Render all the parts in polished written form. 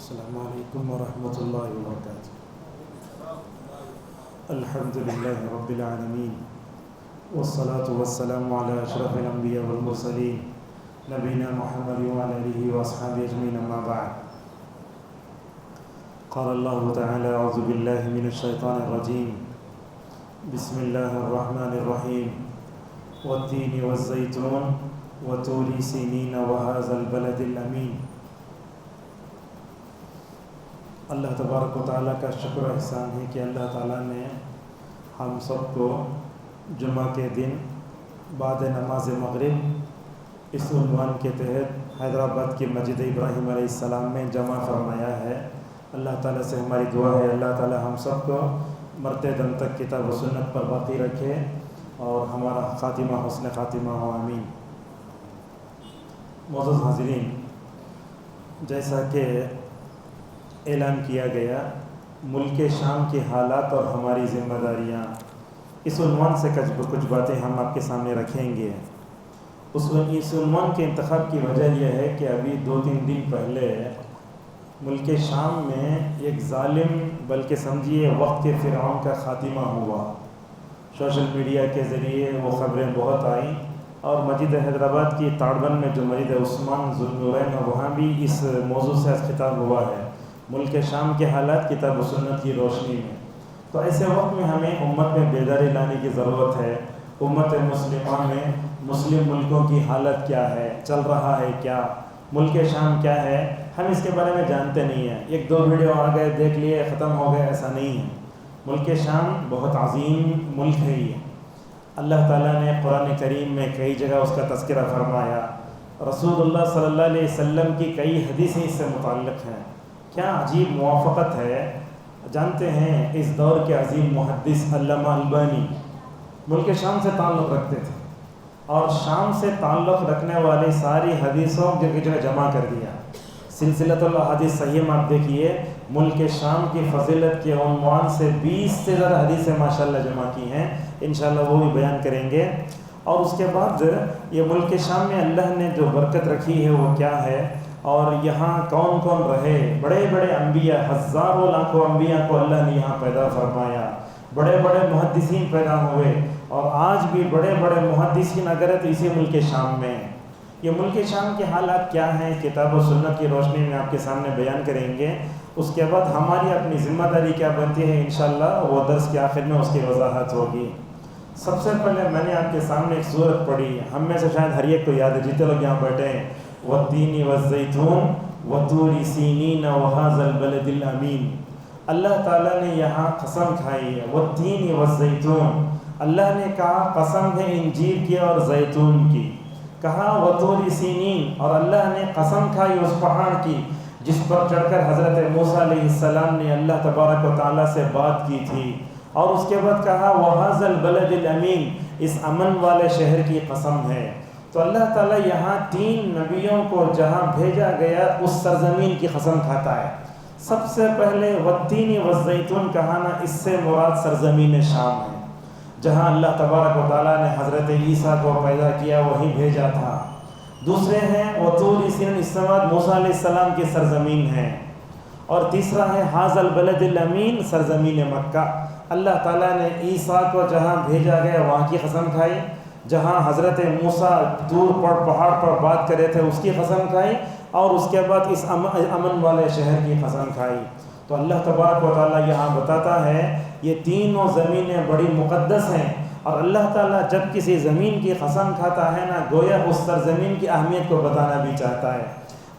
السلام علیکم ورحمۃ اللہ وبرکاتہ۔ الحمد للہ رب العالمین والصلاة والسلام علی اشرف الانبیاء والمرسلین نبینا محمد وعلی آلہ واصحابہ اجمعین، اما بعد۔ قال اللہ تعالی اعوذ باللہ من الشیطان الرجیم، بسم اللہ الرحمن الرحیم، والتین والزیتون وطور سینین وہذا البلد الامین۔ اللہ تبارک و تعالیٰ کا شکر و احسان ہے کہ اللہ تعالیٰ نے ہم سب کو جمعہ کے دن بعد نماز مغرب اس عنوان کے تحت حیدرآباد کی مسجد ابراہیم علیہ السلام میں جمع فرمایا ہے۔ اللہ تعالیٰ سے ہماری دعا ہے اللہ تعالیٰ ہم سب کو مرتے دم تک کتاب و سنت پر باقی رکھے اور ہمارا خاتمہ حسن خاتمہ ہو، آمین۔ معزز حاضرین، جیسا کہ اعلان کیا گیا، ملک شام کے حالات اور ہماری ذمہ داریاں، اس عنوان سے کچھ باتیں ہم آپ کے سامنے رکھیں گے۔ اس عنوان کے انتخاب کی وجہ یہ ہے کہ ابھی 2-3 دن پہلے ملک شام میں ایک ظالم، بلکہ سمجھیے وقت کے فرعون کا خاتمہ ہوا۔ سوشل میڈیا کے ذریعے وہ خبریں بہت آئیں، اور مسجد حیدرآباد کی تاڑبند میں جو مسجد عثمان ذوالنورین ہے وہاں بھی اس موضوع سے خطاب ہوا ہے، ملک شام کے حالات کتاب و سنت کی روشنی میں۔ تو ایسے وقت میں ہمیں امت میں بیداری لانے کی ضرورت ہے۔ امت مسلمہ میں مسلم ملکوں کی حالت کیا ہے، چل رہا ہے کیا، ملک شام کیا ہے، ہم اس کے بارے میں جانتے نہیں ہیں۔ 1-2 ویڈیو آ گئے، دیکھ لیے، ختم ہو گئے، ایسا نہیں ہے۔ ملک شام بہت عظیم ملک ہے یہ۔ اللہ تعالیٰ نے قرآن کریم میں کئی جگہ اس کا تذکرہ فرمایا، رسول اللہ صلی اللہ علیہ وسلم کی کئی حدیثیں اس سے متعلق ہیں۔ کیا عجیب موافقت ہے۔ جانتے ہیں اس دور کے عظیم محدث علامہ البانی ملک شام سے تعلق رکھتے تھے، اور شام سے تعلق رکھنے والی ساری حدیثوں کی جگہ جمع کر دیا۔ سلسلۃ الاحادیث صحیح میں آپ دیکھیے، ملک شام کی فضیلت کے عنوان سے 20 سے زیادہ حدیثیں ماشاءاللہ جمع کی ہیں، انشاءاللہ وہ بھی بیان کریں گے۔ اور اس کے بعد یہ ملک شام میں اللہ نے جو برکت رکھی ہے وہ کیا ہے، اور یہاں کون کون رہے۔ بڑے بڑے انبیاء، ہزاروں لاکھوں انبیاء کو اللہ نے یہاں پیدا فرمایا، بڑے بڑے محدثین پیدا ہوئے، اور آج بھی بڑے بڑے محدثین اگر تو اسی ملک شام میں۔ یہ ملک شام کے حالات کیا ہیں، کتاب و سنت کی روشنی میں آپ کے سامنے بیان کریں گے۔ اس کے بعد ہماری اپنی ذمہ داری کیا بنتی ہے، انشاءاللہ وہ درس کے آخر میں اس کی وضاحت ہوگی۔ سب سے پہلے میں نے آپ کے سامنے ایک سورت پڑھی، ہم میں سے شاید ہر ایک کو یاد ہے، جتنے لوگ یہاں بیٹھے ہیں، والتین والزیتون وطور سینین وہذا البلد الامین۔ اللہ تعالیٰ نے یہاں قسم کھائی ہے، والتین والزیتون، اللہ نے کہا قسم ہے انجیر کی اور زیتون کی، کہا وطور سینین، اور اللہ نے قسم کھائی اس پہاڑ کی جس پر چڑھ کر حضرت موسیٰ علیہ السلام نے اللہ تبارک و تعالیٰ سے بات کی تھی، اور اس کے بعد کہا وہذا البلد الامین، اس امن والے شہر کی قسم ہے۔ تو اللہ تعالیٰ یہاں 3 نبیوں کو جہاں بھیجا گیا اس سرزمین کی قسم کھاتا ہے۔ سب سے پہلے والتین والزیتون کہا نا، اس سے مراد سرزمین شام ہے، جہاں اللہ تبارک و تعالیٰ نے حضرت عیسیٰ کو پیدا کیا، وہیں بھیجا تھا۔ دوسرے ہیں وطور سینین، اس سے مراد موسیٰ علیہ السلام کی سرزمین ہے۔ اور تیسرا ہے ھذا البلد الامین، سرزمین مکہ۔ اللہ تعالیٰ نے عیسیٰ کو جہاں بھیجا گیا وہاں کی قسم کھائی، جہاں حضرت موسیٰ دور پر پہاڑ پر بات کرے تھے اس کی قسم کھائی، اور اس کے بعد اس امن والے شہر کی قسم کھائی۔ تو اللہ تبارک و تعالیٰ یہاں بتاتا ہے یہ تینوں زمینیں بڑی مقدس ہیں، اور اللہ تعالیٰ جب کسی زمین کی قسم کھاتا ہے نا، گویا اس سرزمین کی اہمیت کو بتانا بھی چاہتا ہے۔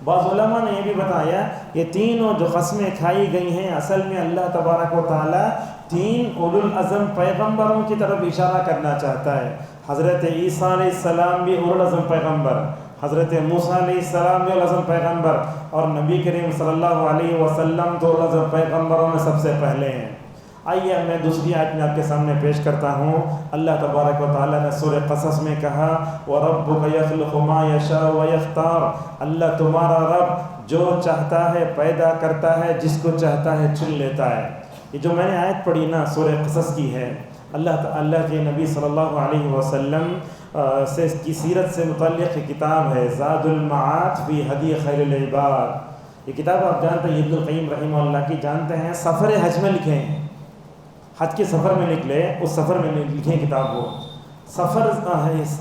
بعض علماء نے یہ بھی بتایا یہ تینوں جو قسمیں کھائی گئی ہیں، اصل میں اللہ تبارک و تعالیٰ 3 اولو العزم پیغمبروں کی طرف اشارہ کرنا چاہتا ہے۔ حضرت عیسیٰ علیہ السلام بھی اولو العزم پیغمبر، حضرت موسیٰ علیہ السلام بھی اولو العزم پیغمبر، اور نبی کریم صلی اللہ علیہ وسلم تو اولو العزم پیغمبروں میں سب سے پہلے ہیں۔ آئیے میں دوسری آیت میں آپ کے سامنے پیش کرتا ہوں۔ اللہ تبارک و تعالیٰ نے سورہ قصص میں کہا وَرَبُّكَ يَخْلُقُ مَا يَشَاءُ وَيَخْتَارُ، اللہ تمہارا رب جو چاہتا ہے پیدا کرتا ہے، جس کو چاہتا ہے چن لیتا ہے۔ یہ جو میں نے آیت پڑھی نا سورہ قصص کی ہے، اللہ کے نبی صلی اللہ علیہ وسلم کی سیرت سے متعلق کتاب ہے زاد المعاد فی ہدی خیر العباد۔ یہ کتاب آپ جانتے ہیں ابن القیم رحمہ اللہ کی، جانتے ہیں سفر حج میں لکھے ہیں، حج کے سفر میں نکلے، اس سفر میں لکھے کتاب وہ سفر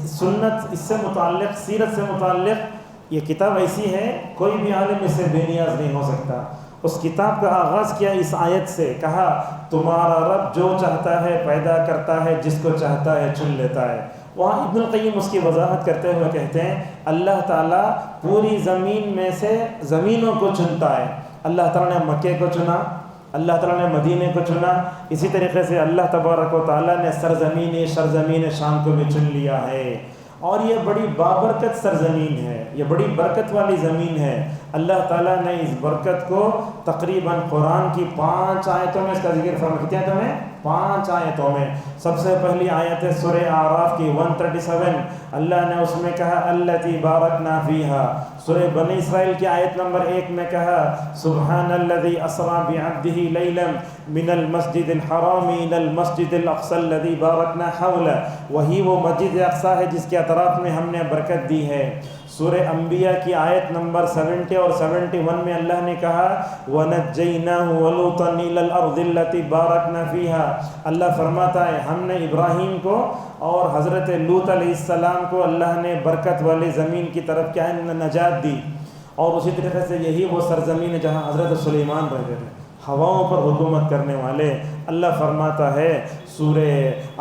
سنت، اس سے متعلق، سیرت سے متعلق یہ کتاب ایسی ہے کوئی بھی عالم اس سے بے نیاز نہیں ہو سکتا۔ اس کتاب کا آغاز کیا اس آیت سے، کہا تمہارا رب جو چاہتا ہے پیدا کرتا ہے، جس کو چاہتا ہے چن لیتا ہے۔ وہاں ابن القیم اس کی وضاحت کرتے ہوئے کہتے ہیں اللہ تعالیٰ پوری زمین میں سے زمینوں کو چنتا ہے۔ اللہ تعالیٰ نے مکے کو چنا، اللہ تعالیٰ نے مدینے کو چنا، اسی طریقے سے اللہ تبارک و تعالیٰ نے سرزمین شام کو بھی چن لیا ہے۔ اور یہ بڑی بابرکت سرزمین ہے، یہ بڑی برکت والی زمین ہے۔ اللہ تعالیٰ نے اس برکت کو تقریباً قرآن کی 5 آیتوں میں اس کا ذکر فرمایا۔ کتنی آیتوں میں؟ 5 آیتوں میں۔ سب سے پہلی آیت ہے سورہ اعراف کی 137، اللہ نے اس میں کہا التی بارکنا فیہا۔ سورہ بنی اسرائیل کی آیت نمبر 1 میں کہا سبحان الذی اسری بعبدہ لیلا من المسجد الحرام الی المسجد الاقصی الذی بارکنا حولہ۔ وہی وہ مسجد اقصی ہے جس کے اطراف میں ہم نے برکت دی ہے۔ سورہ انبیاء کی آیت نمبر 70 اور 71 میں اللہ نے کہا وَنَجَّيْنَاهُ وَلُوطًا إِلَى الْأَرْضِ الَّتِي بَارَكْنَا فِيهَا۔ اللہ فرماتا ہے ہم نے ابراہیم کو اور حضرت لوط علیہ السلام کو اللہ نے برکت والی زمین کی طرف کیا ہے نجات دی۔ اور اسی طریقے سے یہی وہ سرزمین ہے جہاں حضرت سلیمان رہتے تھے، ہواؤں پر حکومت کرنے والے۔ اللہ فرماتا ہے سورہ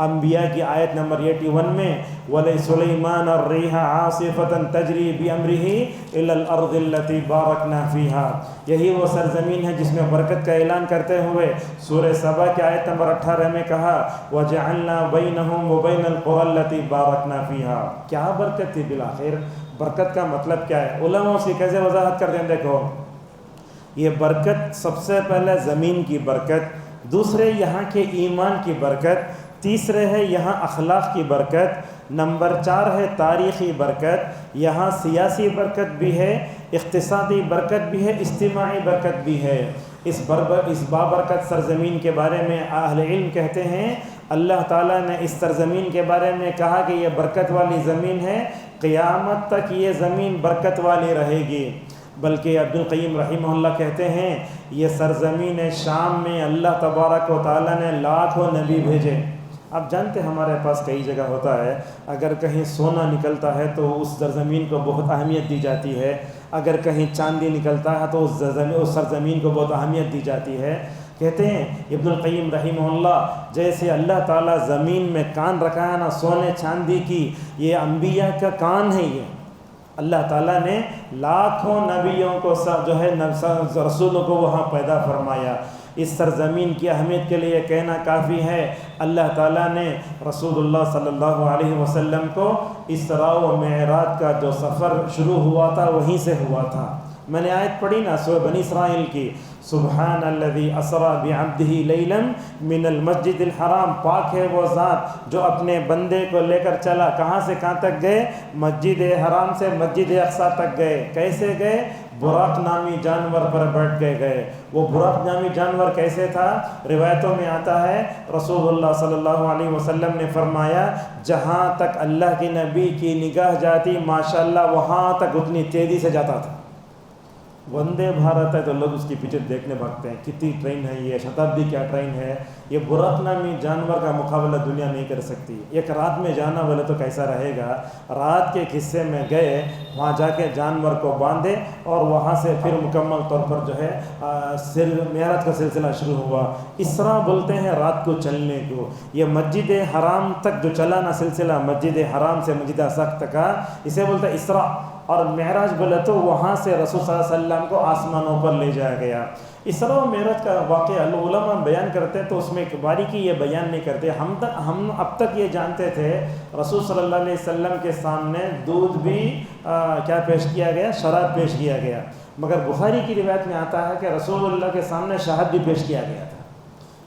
انبیاء کی آیت نمبر 81 میں وَلِسُلَيْمَانَ الرِّيحَ عَاصِفَةً تَجْرِي بِأَمْرِهِ إِلَى الْأَرْضِ الَّتِي بَارَكْنَا فِيهَا۔ یہی وہ سرزمین ہے جس میں برکت کا اعلان کرتے ہوئے سورہ سبا کی آیت نمبر 18 میں کہا وَجَعَلْنَا بَيْنَهُمْ وَبَيْنَ الْقُرَى الَّتِي بَارَكْنَا فِيهَا۔ کیا برکت تھی بالآخر؟ برکت کا مطلب کیا ہے؟ علماء اس کی کیسے وضاحت کرتے ہیں؟ دیکھو یہ برکت سب سے پہلے زمین کی برکت، دوسرے یہاں کے ایمان کی برکت، تیسرے ہے یہاں اخلاق کی برکت، نمبر 4 ہے تاریخی برکت، یہاں سیاسی برکت بھی ہے، اقتصادی برکت بھی ہے، اجتماعی برکت بھی ہے۔ اس بابرکت سرزمین کے بارے میں اہل علم کہتے ہیں اللہ تعالیٰ نے اس سرزمین کے بارے میں کہا کہ یہ برکت والی زمین ہے، قیامت تک یہ زمین برکت والی رہے گی۔ بلکہ عبد القیم رحمہ اللہ کہتے ہیں یہ سرزمین شام میں اللہ تبارک و تعالیٰ نے لاکھوں نبی بھیجے۔ آپ جانتے ہیں ہمارے پاس کئی جگہ ہوتا ہے اگر کہیں سونا نکلتا ہے تو اس سرزمین کو بہت اہمیت دی جاتی ہے، اگر کہیں چاندی نکلتا ہے تو اس سرزمین کو بہت اہمیت دی جاتی ہے۔ کہتے ہیں ابن القیم رحمہ اللہ جیسے اللہ تعالیٰ زمین میں کان رکھا ہے نا سونے چاندی کی، یہ انبیاء کا کان ہے۔ یہ اللہ تعالیٰ نے لاکھوں نبیوں کو جو ہے رسولوں کو وہاں پیدا فرمایا۔ اس سرزمین کی اہمیت کے لیے کہنا کافی ہے اللہ تعالیٰ نے رسول اللہ صلی اللہ علیہ وسلم کو اسراء و معراج کا جو سفر شروع ہوا تھا وہیں سے ہوا تھا۔ میں نے آیت پڑھی نا سورہ بنی اسرائیل کی سبحان الذی اسری بعبدہ لیلا من المسجد الحرام، پاک ہے وہ ذات جو اپنے بندے کو لے کر چلا، کہاں سے کہاں تک گئے؟ مسجد حرام سے مسجد اقصی تک گئے۔ کیسے گئے؟ براق نامی جانور پر بیٹھ کے گئے۔ وہ براق نامی جانور کیسے تھا؟ روایتوں میں آتا ہے رسول اللہ صلی اللہ علیہ وسلم نے فرمایا جہاں تک اللہ کے نبی کی نگاہ جاتی ماشاءاللہ وہاں تک اتنی تیزی سے جاتا تھا۔ وندے بھارت ہے تو لوگ اس کی پیچھے دیکھنے بھاگتے ہیں کتنی ٹرین ہے، یہ شتابدی کیا ٹرین ہے۔ یہ براق نامی جانور کا مقابلہ دنیا نہیں کر سکتی۔ ایک رات میں جانا بولے تو کیسا رہے گا؟ رات کے حصے میں گئے، وہاں جا کے جانور کو باندھے اور وہاں سے پھر مکمل طور پر جو ہے معراج کا سلسلہ شروع ہوا۔ اسراء بولتے ہیں رات کو چلنے کو۔ یہ مسجد حرام تک جو چلا نا سلسلہ، مسجد حرام سے مسجد اقصی تک کا، اسے بولتے ہیں اسراء۔ اور معراج بولے تو وہاں سے رسول صلی اللہ علیہ وسلم کو آسمانوں پر لے جایا گیا۔ اسراء و معراج کا واقعہ علماء بیان کرتے ہیں تو اس میں ایک باریکی یہ بیان نہیں کرتے۔ ہم اب تک یہ جانتے تھے رسول صلی اللہ علیہ وسلم کے سامنے دودھ بھی کیا پیش کیا گیا؟ شراب پیش کیا گیا، مگر بخاری کی روایت میں آتا ہے کہ رسول اللہ کے سامنے شہد بھی پیش کیا گیا تھا۔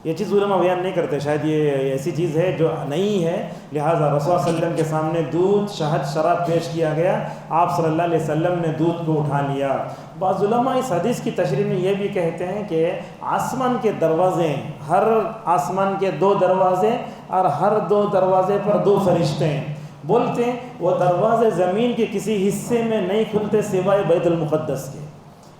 یہ چیز علماء بیان نہیں کرتے، شاید یہ ایسی چیز ہے جو نہیں ہے، لہٰذا رسول صلی اللہ علیہ وسلم کے سامنے دودھ، شہد، شراب پیش کیا گیا، آپ صلی اللہ علیہ وسلم نے دودھ کو اٹھا لیا۔ بعض علماء اس حدیث کی تشریح میں یہ بھی کہتے ہیں کہ آسمان کے دروازے، ہر آسمان کے 2 دروازے اور ہر 2 دروازے پر 2 فرشتے ہیں۔ بولتے ہیں وہ دروازے زمین کے کسی حصے میں نہیں کھلتے سوائے بیت المقدس کے۔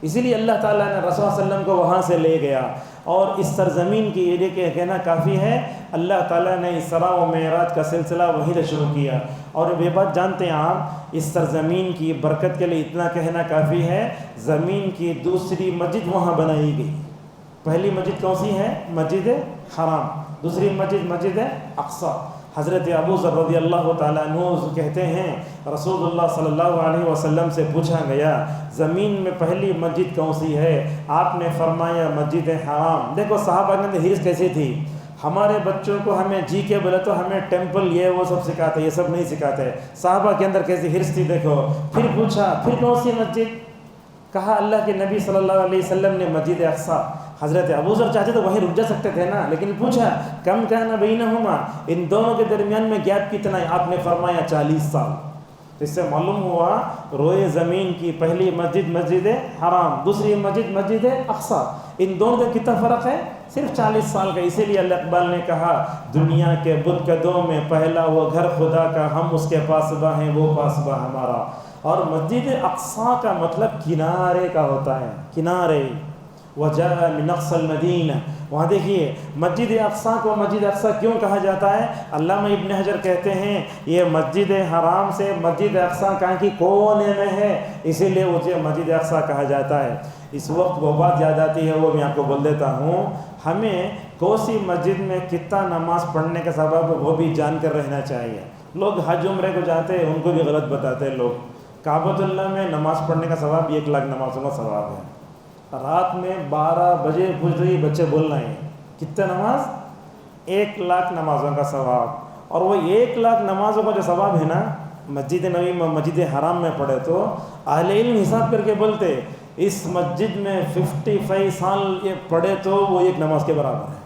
اسی لیے اللہ تعالیٰ نے رسول صلی اللہ علیہ وسلم کو وہاں سے لے گیا، اور اس سرزمین کی یہ کہنا کافی ہے اللہ تعالیٰ نے اسراء و معراج کا سلسلہ وہیں سے شروع کیا۔ اور یہ بات جانتے ہیں آپ، اس سرزمین کی برکت کے لیے اتنا کہنا کافی ہے، زمین کی دوسری مسجد وہاں بنائی گئی۔ پہلی مسجد کون سی ہے؟ مسجد حرام، دوسری مسجد مسجد اقصی۔ حضرت ابو ذر رضی اللہ تعالیٰ عنہ کہتے ہیں رسول اللہ صلی اللہ علیہ وسلم سے پوچھا گیا زمین میں پہلی مسجد کون سی ہے؟ آپ نے فرمایا مسجد حرام۔ دیکھو صحابہ کے اندر ہرس کیسی تھی، ہمارے بچوں کو ہمیں جی کے بولے تو ہمیں ٹیمپل یہ وہ سب سکھاتے، یہ سب نہیں سکھاتے۔ صحابہ کے اندر کیسی ہرس تھی دیکھو۔ پھر پوچھا پھر کون سی مسجد؟ کہا اللہ کے نبی صلی اللہ علیہ وسلم نے مسجد اقصی۔ حضرت ابو ذر چاہتے تو وہیں رک جا سکتے تھے نا، لیکن پوچھا کم کان بینہما، ان دونوں کے درمیان میں گیپ کتنا ہے؟ آپ نے فرمایا 40 سال۔ اس سے معلوم ہوا روئے زمین کی پہلی مسجد مسجد حرام، دوسری مسجد مسجد اقصی، ان دونوں کا کتنا فرق ہے؟ صرف 40 سال کا۔ اسی لیے اللہ اقبال نے کہا دنیا کے بت قدوں میں پہلا وہ گھر خدا کا، ہم اس کے پاسباں ہیں وہ پاسباں ہمارا۔ اور مسجد اقصی کا مطلب کنارے کا ہوتا ہے، کنارے۔ وجاء من اقصى المدینہ، وہاں دیکھیے مسجد اقصی کو مسجد اقصی کیوں کہا جاتا ہے؟ علامہ ابن حجر کہتے ہیں یہ مسجد حرام سے مسجد اقصی کہاں کی کونے میں ہے، اسی لیے اسے مسجد اقصی کہا جاتا ہے۔ اس وقت وہ بات یاد آتی ہے، وہ میں آپ کو بول دیتا ہوں، ہمیں کوسی مسجد میں کتنا نماز پڑھنے کا سبب وہ بھی جان کر رہنا چاہیے۔ لوگ حج عمرے کو جاتے ہیں، ان کو بھی غلط بتاتے ہیں لوگ۔ کعبۃ اللہ میں نماز پڑھنے کا ثواب 1 لاکھ نمازوں کا ثواب ہے۔ رات میں 12 بجے پوچھ رہی بچے بول رہے ہیں کتنے نماز؟ 1 لاکھ نمازوں کا ثواب۔ اور وہ 1 لاکھ نمازوں کا جو ثواب ہے نا، مسجد نبی میں مسجد حرام میں پڑھے تو اہل علم حساب کر کے بولتے اس مسجد میں 55 سال یہ پڑھے تو وہ 1 نماز کے برابر ہے۔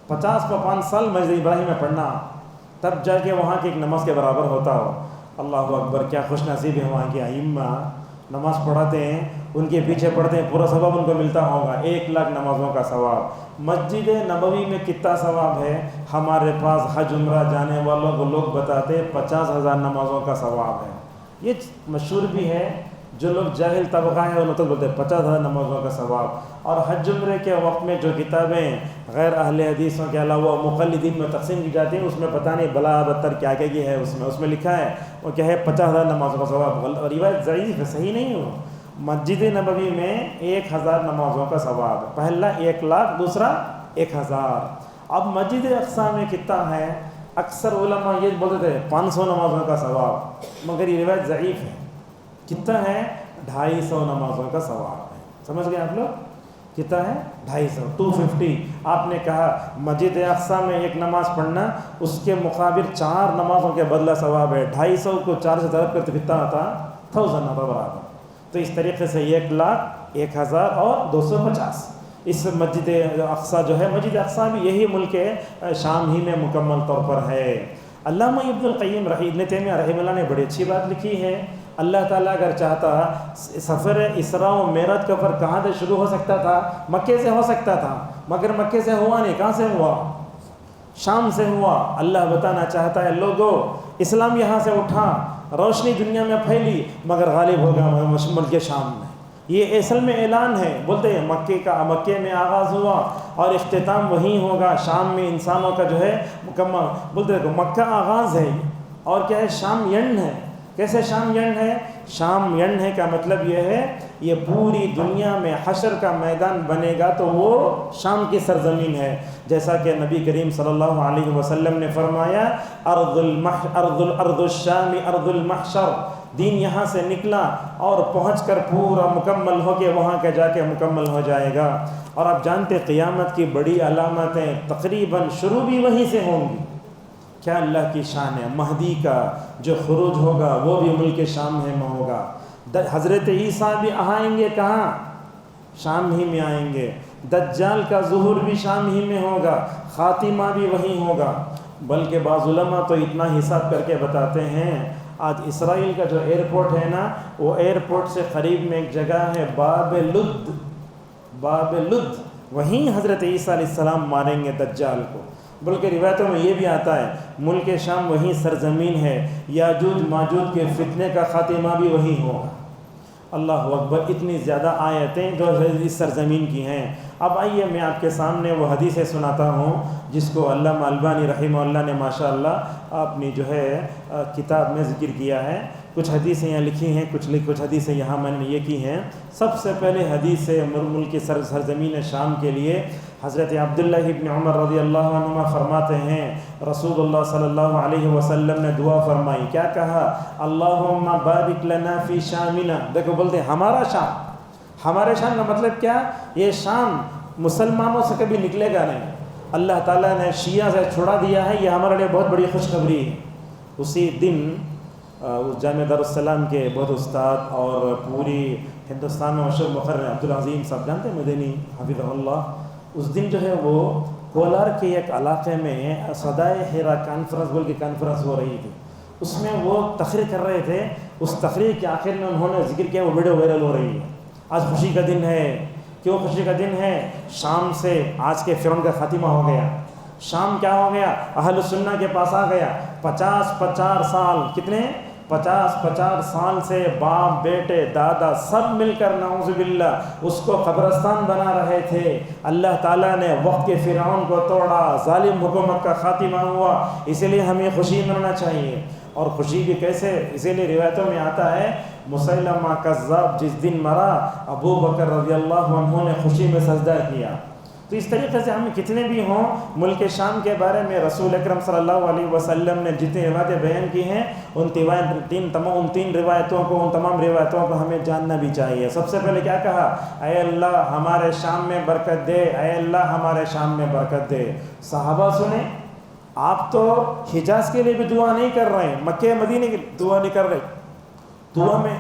50 سال مسجد ابراہیم میں پڑھنا، تب جا کے وہاں کی 1 نماز کے برابر ہوتا ہو۔ اللہ اکبر، کیا خوش نصیب ہے وہاں کے ائمہ، نماز پڑھاتے ہیں، ان کے پیچھے پڑھتے ہیں، پورا ثواب ان کو ملتا ہوگا، 1 لاکھ نمازوں کا ثواب۔ مسجد نبوی میں کتنا ثواب ہے؟ ہمارے پاس حج عمرہ جانے والوں کو لوگ بتاتے 50,000 نمازوں کا ثواب ہے۔ یہ مشہور بھی ہے، جو لوگ جاہل طبقہ ہے انہوں تو بولتے 50,000 نمازوں کا ثواب۔ اور حج عمرے کے وقت میں جو کتابیں غیر اہل حدیثوں کے علاوہ مقلدین میں تقسیم کی جاتی ہیں، اس میں پتہ نہیں بلا بدتر کیا کیا ہے، اس میں لکھا ہے وہ کیا ہے 50,000 نمازوں کا ثواب۔ روایت ضعیف ہے، صحیح نہیں ہو۔ مسجد نبوی میں 1000 نمازوں کا ثواب، پہلا 1 لاکھ، دوسرا 1000۔ اب مسجد اقصی میں کتنا ہے؟ اکثر علماء یہ بولتے تھے 500 نمازوں کا ثواب، مگر یہ روایت ضعیف ہے۔ کتنا ہے؟ 250 نمازوں کا ثواب ہے۔ سمجھ گئے آپ لوگ؟ کتنا ہے؟ 250، 250۔ آپ نے کہا مسجد اقصی میں 1 نماز پڑھنا، اس کے مقابل 4 نمازوں کے بدلہ ثواب ہے۔ 250 کو 4 سے ضرب کرتے کتنا آتا؟ 1000 آتا برابر۔ تو اس طریقے سے 1 لاکھ، 1000 اور 250۔ اس مسجد اقصی جو ہے، مسجد اقصی بھی یہی ملک شام ہی میں مکمل طور پر ہے۔ علامہ ابن القیم ابن تیمیہ رحمہ اللہ نے بڑی اچھی بات لکھی ہے، اللہ تعالیٰ اگر چاہتا سفر اسراء و معراج کا سفر کہاں سے شروع ہو سکتا تھا؟ مکے سے ہو سکتا تھا، مگر مکے سے ہوا نہیں۔ کہاں سے ہوا؟ شام سے ہوا۔ اللہ بتانا چاہتا ہے لوگوں اسلام یہاں سے اٹھا، روشنی دنیا میں پھیلی، مگر غالب ہوگا ملک شام میں۔ یہ اصل میں اعلان ہے، بولتے ہیں مکے میں آغاز ہوا اور اختتام وہیں ہوگا، شام میں انسانوں کا جو ہے مکمل۔ بولتے ہیں مکہ آغاز ہے اور کیا ہے؟ شام اینڈ ہے۔ کیسے شام اینڈ ہے؟ شام اینڈ ہے کا مطلب یہ ہے یہ پوری دنیا میں حشر کا میدان بنے گا تو وہ شام کی سرزمین ہے۔ جیسا کہ نبی کریم صلی اللہ علیہ وسلم نے فرمایا ارض الشام ارض المحشر، دین یہاں سے نکلا اور پہنچ کر پورا مکمل ہو کے وہاں کا جا کے مکمل ہو جائے گا۔ اور آپ جانتے قیامت کی بڑی علامتیں تقریباً شروع بھی وہیں سے ہوں گی۔ کیا اللہ کی شان ہے، مہدی کا جو خروج ہوگا وہ بھی ملک شام میں ہوگا۔ حضرت عیسیٰ بھی آئیں گے کہاں؟ شام ہی میں آئیں گے۔ دجال کا ظہور بھی شام ہی میں ہوگا، خاتمہ بھی وہیں ہوگا۔ بلکہ بعض علماء تو اتنا حساب کر کے بتاتے ہیں، آج اسرائیل کا جو ایئرپورٹ ہے نا، وہ ایئرپورٹ سے قریب میں ایک جگہ ہے باب لد، وہیں حضرت عیسیٰ علیہ السلام ماریں گے دجال کو۔ بلکہ روایتوں میں یہ بھی آتا ہے ملک شام وہیں سرزمین ہے، یاجوج ماجوج کے فتنے کا خاتمہ بھی وہیں ہوگا۔ اللہ اکبر، اتنی زیادہ آیتیں جو اس سرزمین کی ہیں۔ اب آئیے میں آپ کے سامنے وہ حدیثیں سناتا ہوں جس کو علامہ البانی رحمہ اللہ نے ماشاء اللہ اپنی جو ہے کتاب میں ذکر کیا ہے۔ کچھ حدیثیں یہاں لکھی ہیں، کچھ حدیثیں یہاں میں نے یہ کی ہیں۔ سب سے پہلے حدیث ملک سرزمین شام کے لیے حضرت عبداللہ ابن عمر رضی اللہ عنہما فرماتے ہیں رسول اللہ صلی اللہ علیہ وسلم نے دعا فرمائی، کیا کہا؟ اللہم بارک لنا فی شامنا۔ دیکھو بولتے ہیں ہمارا شام، ہمارے شام کا مطلب کیا؟ یہ شام مسلمانوں سے کبھی نکلے گا نہیں، اللہ تعالیٰ نے شیعہ سے چھڑا دیا ہے، یہ ہمارے لیے بہت بڑی خوشخبری ہے۔ اسی دن اس جامعہ دارالسلام کے بہت استاد اور پوری ہندوستان میں مشہور مقرر عبدالعظیم صاحب جانتے ہیں مدنی حفظہ اللہ، اس دن جو ہے وہ کولار کے ایک علاقے میں صدائے حیرہ کانفرنس بول کے کانفرنس ہو رہی تھی، اس میں وہ تقریر کر رہے تھے۔ اس تقریر کے آخر میں انہوں نے ذکر کیا، وہ ویڈیو وائرل ہو رہی ہے۔ آج خوشی کا دن ہے، کیوں خوشی کا دن ہے؟ شام سے آج کے فرعون کا خاتمہ ہو گیا۔ شام کیا ہو گیا؟ اہل سنہ کے پاس آ گیا۔ 50 سال، کتنے؟ 50 سال سے باپ بیٹے دادا سب مل کر نعوذ باللہ اس کو قبرستان بنا رہے تھے۔ اللہ تعالیٰ نے وقت کے فرعون کو توڑا، ظالم حکومت کا خاتمہ ہوا، اسی لیے ہمیں خوشی منانا چاہیے۔ اور خوشی بھی کیسے؟ اسی لیے روایتوں میں آتا ہے مسیلمہ کذاب جس دن مرا، ابو بکر رضی اللہ عنہ نے خوشی میں سجدہ کیا۔ تو اس طریقے سے ہم کتنے بھی ہوں، ملک شام کے بارے میں رسول اکرم صلی اللہ علیہ وسلم نے جتنی روایتیں بیان کی ہیں ان تین روایتوں کو، ان تمام روایتوں کو ہمیں جاننا بھی چاہیے۔ سب سے پہلے کیا کہا؟ اے اللہ ہمارے شام میں برکت دے، اے اللہ ہمارے شام میں برکت دے۔ صحابہ سنیں، آپ تو حجاز کے لیے بھی دعا نہیں کر رہے ہیں، مکہ مدینے کی دعا نہیں کر رہے، دعا میں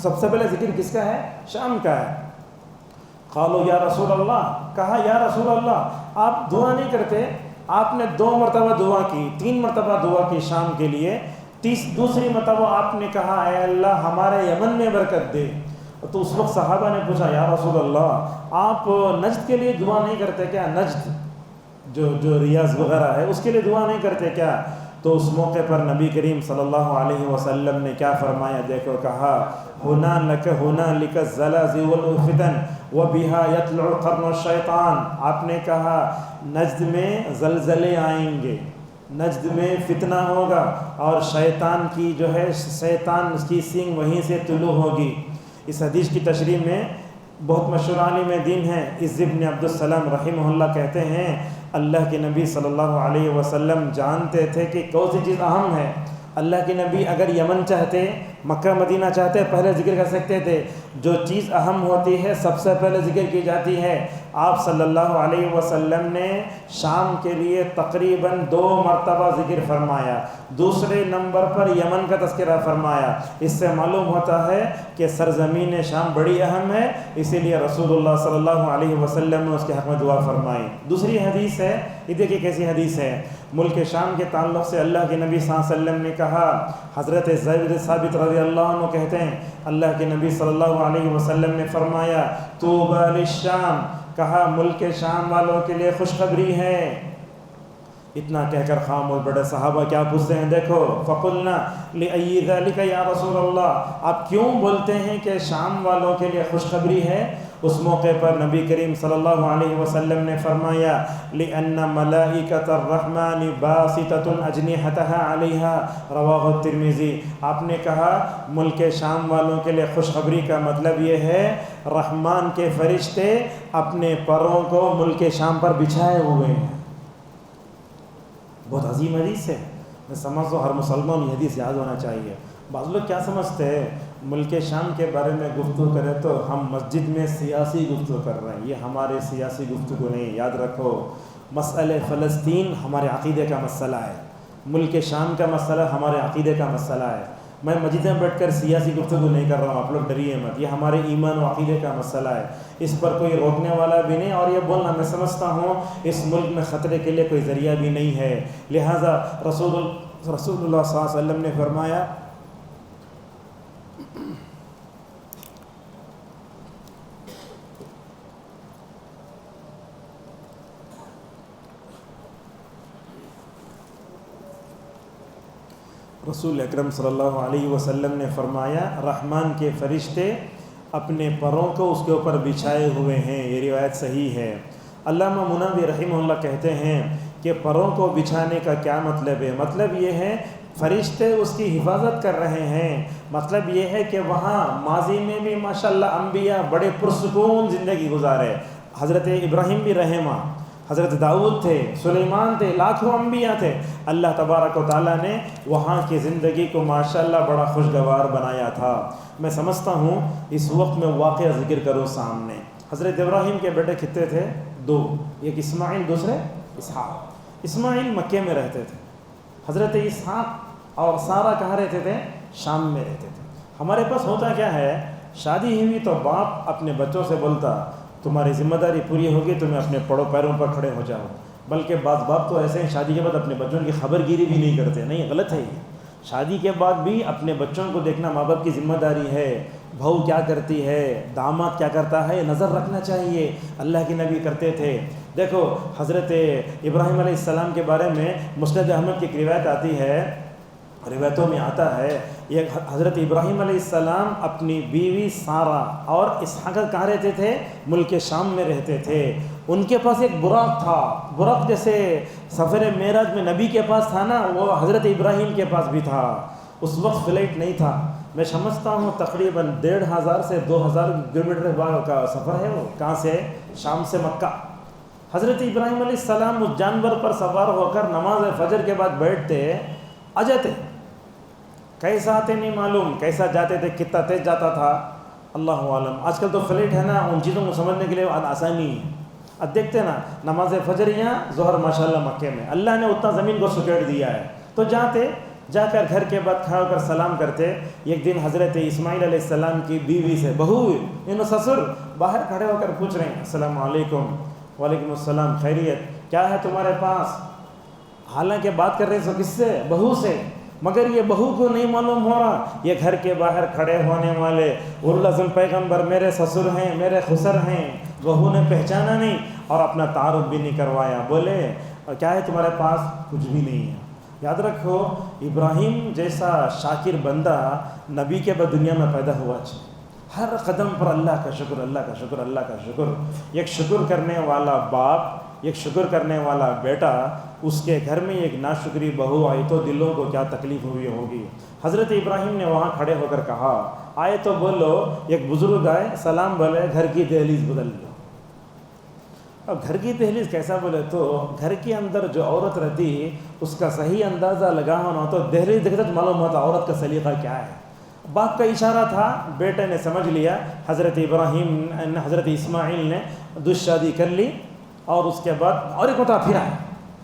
سب سے پہلے ذکر کس کا ہے؟ شام کا ہے۔ قالوا یا رسول اللہ، کہا یا رسول اللہ آپ دعا نہیں کرتے؟ آپ نے 2 مرتبہ دعا کی، 3 مرتبہ دعا کی شام کے لیے، دوسری مرتبہ آپ نے کہا اے اللہ ہمارے یمن میں برکت دے۔ تو اس وقت صحابہ نے پوچھا یا رسول اللہ آپ نجد کے لیے دعا نہیں کرتے کیا؟ نجد جو ریاض وغیرہ ہے اس کے لیے دعا نہیں کرتے کیا؟ تو اس موقع پر نبی کریم صلی اللہ علیہ وسلم نے کیا فرمایا؟ دیکھو، کہا ہنالک الزلازل والفتن وبها یطلع قرن الشیطان۔ آپ نے کہا نجد میں زلزلے آئیں گے، نجد میں فتنہ ہوگا اور شیطان کی جو ہے شیطان اس کی سینگ وہیں سے طلوع ہوگی۔ اس حدیث کی تشریح میں بہت مشہور عالم دین ہیں عز بن عبدالسلام رحمہ اللہ کہتے ہیں اللہ کے نبی صلی اللہ علیہ وسلم جانتے تھے کہ کون سی چیز اہم ہے۔ اللہ کے نبی اگر یمن چاہتے، مکہ مدینہ چاہتے، پہلے ذکر کر سکتے تھے۔ جو چیز اہم ہوتی ہے سب سے پہلے ذکر کی جاتی ہے۔ آپ صلی اللہ علیہ وسلم نے شام کے لیے تقریباً 2 مرتبہ ذکر فرمایا، دوسرے نمبر پر یمن کا تذکرہ فرمایا۔ اس سے معلوم ہوتا ہے کہ سرزمین شام بڑی اہم ہے، اسی لیے رسول اللہ صلی اللہ علیہ وسلم نے اس کے حق میں دعا فرمائی۔ دوسری حدیث ہے، یہ دیکھیے کیسی حدیث ہے، ملک شام کے تعلق سے اللہ کے نبی صلی اللہ علیہ وسلم نے کہا، حضرت زید ثابت رضی اللہ عنہ کہتے ہیں اللہ کے نبی صلی اللہ علیہ وسلم نے فرمایا طوبی للشام، کہا ملک شام والوں کے لیے خوشخبری ہے۔ اتنا کہہ کر خاموش، بڑے صحابہ کیا پوچھتے ہیں؟ دیکھو فقلنا لأی ذلک یا رسول اللہ، آپ کیوں بولتے ہیں کہ شام والوں کے لیے خوشخبری ہے؟ اس موقع پر نبی کریم صلی اللہ علیہ وسلم نے فرمایا لأن ملائکۃ الرحمن باسطۃ اجنحتها علیہا، رواہ الترمذی۔ آپ نے کہا ملک شام والوں کے لیے خوشخبری کا مطلب یہ ہے رحمان کے فرشتے اپنے پروں کو ملک شام پر بچھائے ہوئے ہیں۔ بہت عظیم حدیث ہے، میں سمجھتا ہوں ہر مسلمان یہ حدیث یاد ہونا چاہیے۔ بعض لوگ کیا سمجھتے ہیں ملک شام کے بارے میں گفتگو کریں تو ہم مسجد میں سیاسی گفتگو کر رہے ہیں، یہ ہمارے سیاسی گفتگو نہیں۔ یاد رکھو مسئلہ فلسطین ہمارے عقیدے کا مسئلہ ہے، ملک شام کا مسئلہ ہمارے عقیدے کا مسئلہ ہے۔ میں مسجد میں بیٹھ کر سیاسی گفتگو نہیں کر رہا ہوں، آپ لوگ ڈریے مت، یہ ہمارے ایمان و عقیدے کا مسئلہ ہے، اس پر کوئی روکنے والا بھی نہیں، اور یہ بولنا میں سمجھتا ہوں اس ملک میں خطرے کے لیے کوئی ذریعہ بھی نہیں ہے۔ لہٰذا رسول اللہ صلی اللہ علیہ وسلم نے فرمایا رسول اکرم صلی اللہ علیہ وسلم نے فرمایا رحمان کے فرشتے اپنے پروں کو اس کے اوپر بچھائے ہوئے ہیں، یہ روایت صحیح ہے۔ علامہ مناوی رحمہ اللہ کہتے ہیں کہ پروں کو بچھانے کا کیا مطلب ہے؟ مطلب یہ ہے فرشتے اس کی حفاظت کر رہے ہیں، مطلب یہ ہے کہ وہاں ماضی میں بھی ماشاءاللہ انبیاء بڑے پرسکون زندگی گزارے، حضرت ابراہیم بھی رحمہ، حضرت داؤد تھے، سلیمان تھے، لاکھوں انبیاء تھے، اللہ تبارک و تعالیٰ نے وہاں کی زندگی کو ماشاءاللہ بڑا خوشگوار بنایا تھا۔ میں سمجھتا ہوں اس وقت میں واقعہ ذکر کروں سامنے۔ حضرت ابراہیم کے بیٹے کتنے تھے؟ 2، ایک اسماعیل، دوسرے اسحاق۔ اسماعیل مکے میں رہتے تھے، حضرت اسحاق اور سارہ کہاں رہتے تھے؟ شام میں رہتے تھے۔ ہمارے پاس ہوتا کیا ہے، شادی ہوئی تو باپ اپنے بچوں سے بولتا تمہاری ذمہ داری پوری ہوگی، تمہیں اپنے پیروں پر کھڑے ہو جاؤ، بلکہ بعض باپ تو ایسے ہیں شادی کے بعد اپنے بچوں کی خبر گیری بھی نہیں کرتے۔ نہیں، غلط ہے یہ۔ شادی کے بعد بھی اپنے بچوں کو دیکھنا ماں باپ کی ذمہ داری ہے، بہو کیا کرتی ہے، داماد کیا کرتا ہے، نظر رکھنا چاہیے۔ اللہ کے نبی کرتے تھے۔ دیکھو حضرت ابراہیم علیہ السلام کے بارے میں مسند احمد کی ایک روایت آتی ہے، روایتوں میں آتا ہے یہ حضرت ابراہیم علیہ السلام اپنی بیوی سارہ اور اسحاق کہاں رہتے تھے؟ ملک شام میں رہتے تھے۔ ان کے پاس ایک براق تھا، براق جیسے سفر معراج میں نبی کے پاس تھا نا، وہ حضرت ابراہیم کے پاس بھی تھا۔ اس وقت فلائٹ نہیں تھا، میں سمجھتا ہوں تقریباً 1500 سے 2000 کلومیٹر کا سفر ہے وہ، کہاں سے؟ شام سے مکہ۔ حضرت ابراہیم علیہ السلام اس جانور پر سوار ہو کر نماز فجر کے بعد بیٹھتے، آ جاتے، کیسا آتے نہیں معلوم، کیسا جاتے تھے، کتنا تیز جاتا تھا اللہ عالم۔ آج کل تو فلائٹ ہے نا، ان چیزوں کو سمجھنے کے لیے آسانی ہے۔ اب دیکھتے نا نماز فجر یہاں، ظہر ماشاءاللہ مکے میں، اللہ نے اتنا زمین کو سکیڑ دیا ہے، تو جاتے، جا کر گھر کے بعد کھا کر سلام کرتے۔ ایک دن حضرت اسماعیل علیہ السلام کی بیوی سے، بہو انہوں سسر باہر کھڑے ہو کر پوچھ رہے ہیں السلام علیکم، وعلیکم السلام، خیریت، کیا ہے تمہارے پاس؟ حالانکہ بات کر رہے سو کس سے؟ بہو سے، مگر یہ بہو کو نہیں معلوم ہو رہا یہ گھر کے باہر کھڑے ہونے والے الازم پیغمبر میرے سسر ہیں، میرے خسر ہیں۔ بہو نے پہچانا نہیں اور اپنا تعارف بھی نہیں کروایا، بولے کیا ہے تمہارے پاس؟ کچھ بھی نہیں ہے۔ یاد رکھو ابراہیم جیسا شاکر بندہ نبی کے بعد دنیا میں پیدا ہوا، ہر قدم پر اللہ کا شکر، اللہ کا شکر، اللہ کا شکر۔ ایک شکر کرنے والا باپ، ایک شکر کرنے والا بیٹا، اس کے گھر میں ایک ناشکری بہو آئی تو دلوں کو کیا تکلیف ہوئی ہوگی۔ حضرت ابراہیم نے وہاں کھڑے ہو کر کہا، آئے تو بولو، ایک بزرگ آئے سلام بولے، گھر کی دہلیز بدل لو۔ اب گھر کی دہلیز کیسا بولے؟ تو گھر کے اندر جو عورت رہتی اس کا صحیح اندازہ لگا ہونا تو دہلیز دیکھتے تو معلوم ہوتا عورت کا سلیقہ کیا ہے۔ باپ کا اشارہ تھا، بیٹے نے سمجھ لیا، حضرت ابراہیم حضرت اسماعیل نے دوسری شادی کر لی، اور اس کے بعد اور ایک ہوتا پھر آئے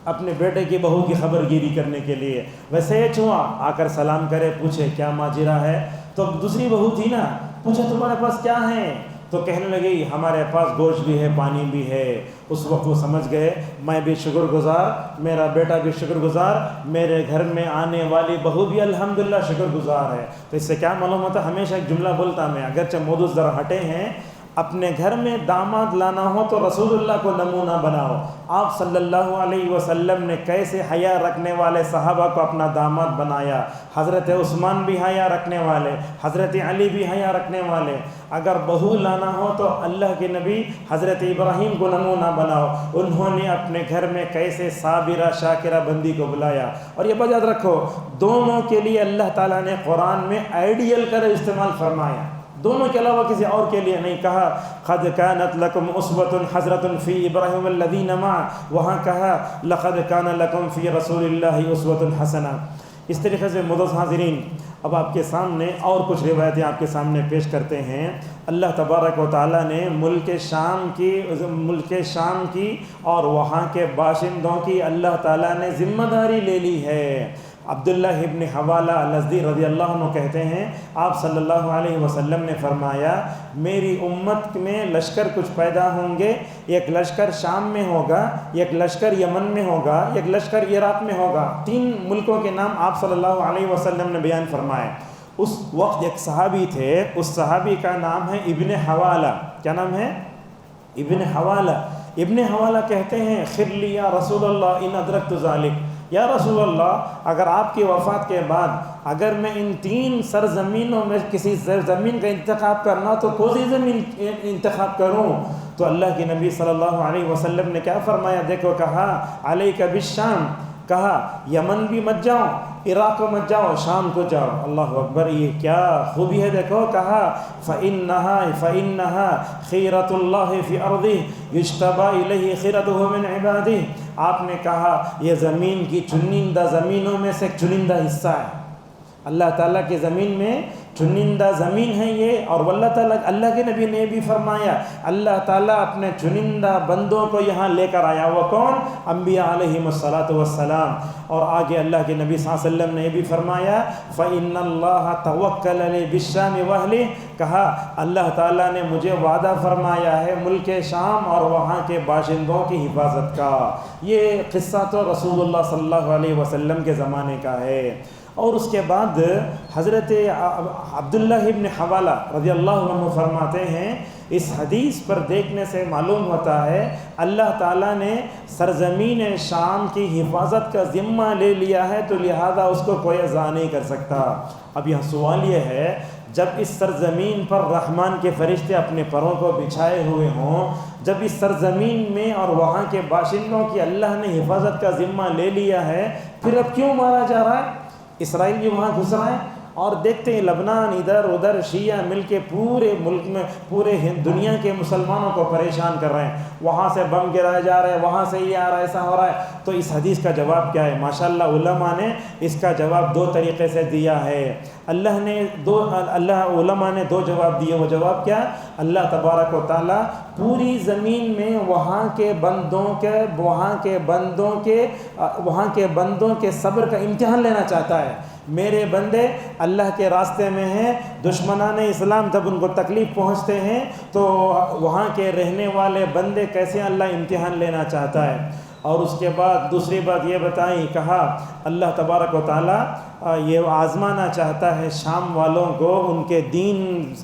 اپنے بیٹے کی بہو کی خبر گیری کرنے کے لیے۔ ویسے یہ چھوا آ کر سلام کرے، پوچھے کیا ماجرا ہے، تو دوسری بہو تھی نا، پوچھا تمہارے پاس کیا ہے، تو کہنے لگی ہمارے پاس گوشت بھی ہے، پانی بھی ہے۔ اس وقت وہ سمجھ گئے میں بھی شکر گزار، میرا بیٹا بھی شکر گزار، میرے گھر میں آنے والی بہو بھی الحمدللہ شکر گزار ہے۔ تو اس سے کیا معلوم ہوتا؟ ہمیشہ ایک جملہ بولتا میں، اگرچہ موضوع ذرا ہٹے ہیں، اپنے گھر میں داماد لانا ہو تو رسول اللہ کو نمونہ بناؤ۔ آپ صلی اللہ علیہ وسلم نے کیسے حیا رکھنے والے صحابہ کو اپنا داماد بنایا۔ حضرت عثمان بھی حیا رکھنے والے، حضرت علی بھی حیا رکھنے والے۔ اگر بہو لانا ہو تو اللہ کے نبی حضرت ابراہیم کو نمونہ بناؤ، انہوں نے اپنے گھر میں کیسے صابرہ شاکرہ بندی کو بلایا۔ اور یہ بات یاد رکھو، دونوں کے لیے اللہ تعالیٰ نے قرآن میں آئیڈیل کر استعمال فرمایا، دونوں کے علاوہ کسی اور کے لیے نہیں کہا۔ قد كانت لكم اسوة حسنة في ابراہیم والذین معه، وہاں کہا لقد كان لكم في رسول الله اسوة حسنة۔ اس طریقے سے معزز حاضرین، اب آپ کے سامنے اور کچھ روایتیں آپ کے سامنے پیش کرتے ہیں۔ اللہ تبارک و تعالیٰ نے ملک شام کی اور وہاں کے باشندوں کی اللہ تعالیٰ نے ذمہ داری لے لی ہے۔ عبداللہ ابن حوالہ الازدی رضی اللہ عنہ کہتے ہیں آپ صلی اللہ علیہ وسلم نے فرمایا، میری امت میں لشکر کچھ پیدا ہوں گے، ایک لشکر شام میں ہوگا، ایک لشکر یمن میں ہوگا، ایک لشکر عراق میں ہوگا۔ 3 ملکوں کے نام آپ صلی اللہ علیہ وسلم نے بیان فرمائے۔ اس وقت ایک صحابی تھے، اس صحابی کا نام ہے ابن حوالہ۔ کیا نام ہے؟ ابن حوالہ۔ ابن حوالہ کہتے ہیں خر لی یا رسول اللہ ان ادرکت ذالک، یا رسول اللہ اگر آپ کی وفات کے بعد اگر میں ان 3 سرزمینوں میں کسی زمین کا انتخاب کرنا تو کون سی زمین انتخاب کروں؟ تو اللہ کے نبی صلی اللہ علیہ وسلم نے کیا فرمایا؟ دیکھو، کہا علیک بالشام، کہا یمن بھی مت جاؤ، عراق کو مت جاؤ، شام کو جاؤ۔ اللہ اکبر، یہ کیا خوبی ہے! دیکھو، کہا فَإِنَّهَا خِيرَةُ اللَّهِ فِي أَرْضِهِ يُجْتَبَى إِلَيْهِ خِيرَتُهُ مِنْ عِبَادِهِ۔ آپ نے کہا یہ زمین کی چنندہ زمینوں میں سے ایک چنندہ حصہ ہے، اللہ تعالیٰ کی زمین میں چنندہ زمین ہے یہ۔ اور اللہ تعالیٰ، اللہ کے نبی نے بھی فرمایا، اللہ تعالیٰ اپنے چنندہ بندوں کو یہاں لے کر آیا۔ وہ کون؟ انبیاء علیہم الصلاۃ اور آگے اللہ کے نبی صلی اللہ علیہ وسلم نے بھی فرمایا فَإِنَّ اللَّهَ تَوَكَّلَ لِي بِالشَّامِ وَأَهْلِهِ، کہا اللہ تعالیٰ نے مجھے وعدہ فرمایا ہے ملک شام اور وہاں کے باشندوں کی حفاظت کا۔ یہ قصہ تو رسول اللہ صلی اللہ علیہ وسلم کے زمانے کا ہے۔ اور اس کے بعد حضرت عبداللہ ابن حوالہ رضی اللہ عنہ فرماتے ہیں، اس حدیث پر دیکھنے سے معلوم ہوتا ہے اللہ تعالیٰ نے سرزمین شام کی حفاظت کا ذمہ لے لیا ہے، تو لہذا اس کو کوئی اذا نہیں کر سکتا۔ اب یہاں سوال یہ ہے، جب اس سرزمین پر رحمان کے فرشتے اپنے پروں کو بچھائے ہوئے ہوں، جب اس سرزمین میں اور وہاں کے باشندوں کی اللہ نے حفاظت کا ذمہ لے لیا ہے، پھر اب کیوں مارا جا رہا ہے؟ اسرائیل بھی وہاں گھس رہا ہے، اور دیکھتے ہیں لبنان ادھر ادھر شیعہ مل کے پورے ملک میں پورے دنیا کے مسلمانوں کو پریشان کر رہے ہیں، وہاں سے بم گرائے جا رہے ہیں، وہاں سے یہ آ رہا ہے، ایسا ہو رہا ہے۔ تو اس حدیث کا جواب کیا ہے؟ ماشاءاللہ علماء نے اس کا جواب 2 طریقے سے دیا ہے۔ علماء نے 2 جواب دیے۔ وہ جواب کیا؟ اللہ تبارک و تعالیٰ پوری زمین میں وہاں کے بندوں کے صبر کا امتحان لینا چاہتا ہے۔ میرے بندے اللہ کے راستے میں ہیں، دشمنان اسلام جب ان کو تکلیف پہنچتے ہیں تو وہاں کے رہنے والے بندے کیسے اللہ امتحان لینا چاہتا ہے۔ اور اس کے بعد دوسری بات یہ بتائی، کہا اللہ تبارک و تعالیٰ یہ آزمانا چاہتا ہے شام والوں کو، ان کے دین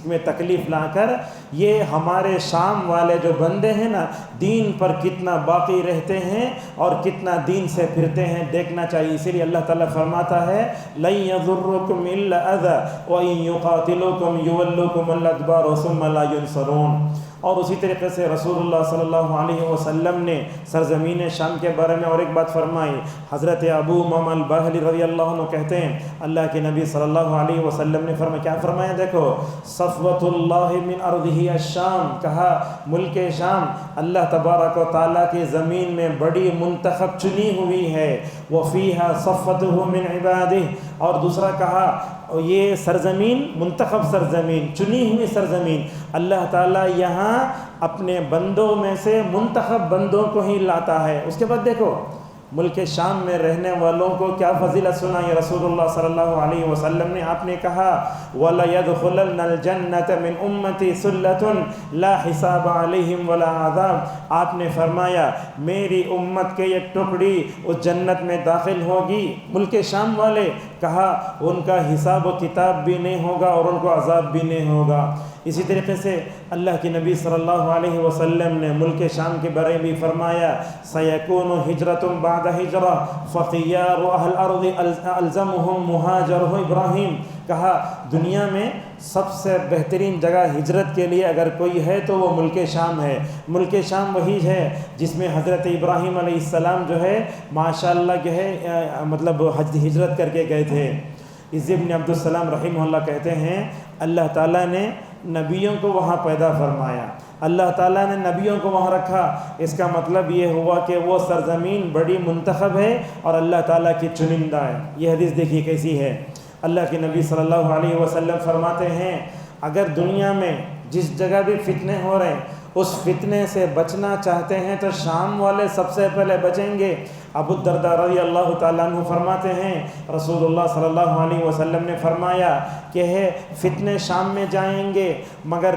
میں تکلیف لا کر۔ یہ ہمارے شام والے جو بندے ہیں نا، دین پر کتنا باقی رہتے ہیں اور کتنا دین سے پھرتے ہیں، دیکھنا چاہیے۔ اسی لیے اللہ تعالیٰ فرماتا ہے لَن يَضُرُّكُمْ إِلَّا أَذًى وَإِن يُقَاتِلُوكُمْ يُوَلُّوكُمُ الْأَدْبَارَ ثُمَّ لَا يُنصَرُونَ۔ اور اسی طریقے سے رسول اللہ صلی اللہ علیہ وسلم نے سرزمین شام کے بارے میں اور ایک بات فرمائی۔ حضرت ابو امامہ الباہلی رضی اللہ عنہ کہتے ہیں اللہ کے نبی صلی اللہ علیہ وسلم نے کیا فرمایا؟ دیکھو، صفوۃ اللہ من ارضہ الشام، کہا ملک شام اللہ تبارک و تعالیٰ کی زمین میں بڑی منتخب چنی ہوئی ہے، وفیہا صفوتہ من عبادہ۔ اور دوسرا کہا یہ سرزمین منتخب سرزمین، چنی ہوئی سرزمین، اللہ تعالیٰ یہاں اپنے بندوں میں سے منتخب بندوں کو ہی لاتا ہے۔ اس کے بعد دیکھو ملک شام میں رہنے والوں کو کیا فضیلت سنائی رسول اللہ صلی اللہ علیہ وسلم نے۔ آپ نے کہا وَلَيَدْخُلَنَّ الْجَنَّةَ مِنْ أُمَّتِي ثُلَّةٌ لَا حِسَابَ عَلَيْهِمْ وَلَا عَذَابٌ۔ آپ نے فرمایا میری امت کے ایک ٹکڑی اس جنت میں داخل ہوگی، ملک شام والے، کہا ان کا حساب و کتاب بھی نہیں ہوگا اور ان کو عذاب بھی نہیں ہوگا۔ اسی طریقے سے اللہ کے نبی صلی اللہ علیہ وسلم نے ملک شام کے بارے میں فرمایا سَيَكُونُ هِجْرَةٌ بَعْدَ هِجْرَةٍ فَخِيَّارُ أَهْلِ الْأَرْضِ أَلْزَمُهُمْ مُهَاجِرُهُ ابراہیم۔ کہا دنیا میں سب سے بہترین جگہ ہجرت کے لیے اگر کوئی ہے تو وہ ملک شام ہے۔ ملک شام وہی ہے جس میں حضرت ابراہیم علیہ السلام جو ہے ماشاءاللہ جو ہے مطلب ہجرت کر کے گئے تھے۔ عز بن عبدالسلام رحمہ اللہ کہتے ہیں اللہ تعالیٰ نے نبیوں کو وہاں پیدا فرمایا، اللہ تعالیٰ نے نبیوں کو وہاں رکھا۔ اس کا مطلب یہ ہوا کہ وہ سرزمین بڑی منتخب ہے اور اللہ تعالیٰ کی چنندہ ہے۔ یہ حدیث دیکھیے کیسی ہے۔ اللہ کے نبی صلی اللہ علیہ وسلم فرماتے ہیں اگر دنیا میں جس جگہ بھی فتنے ہو رہے ہیں اس فتنے سے بچنا چاہتے ہیں تو شام والے سب سے پہلے بچیں گے۔ ابو الدرداء رضی اللہ تعالیٰ عنہ فرماتے ہیں رسول اللہ صلی اللہ علیہ وسلم نے فرمایا کہ فتنے شام میں جائیں گے، مگر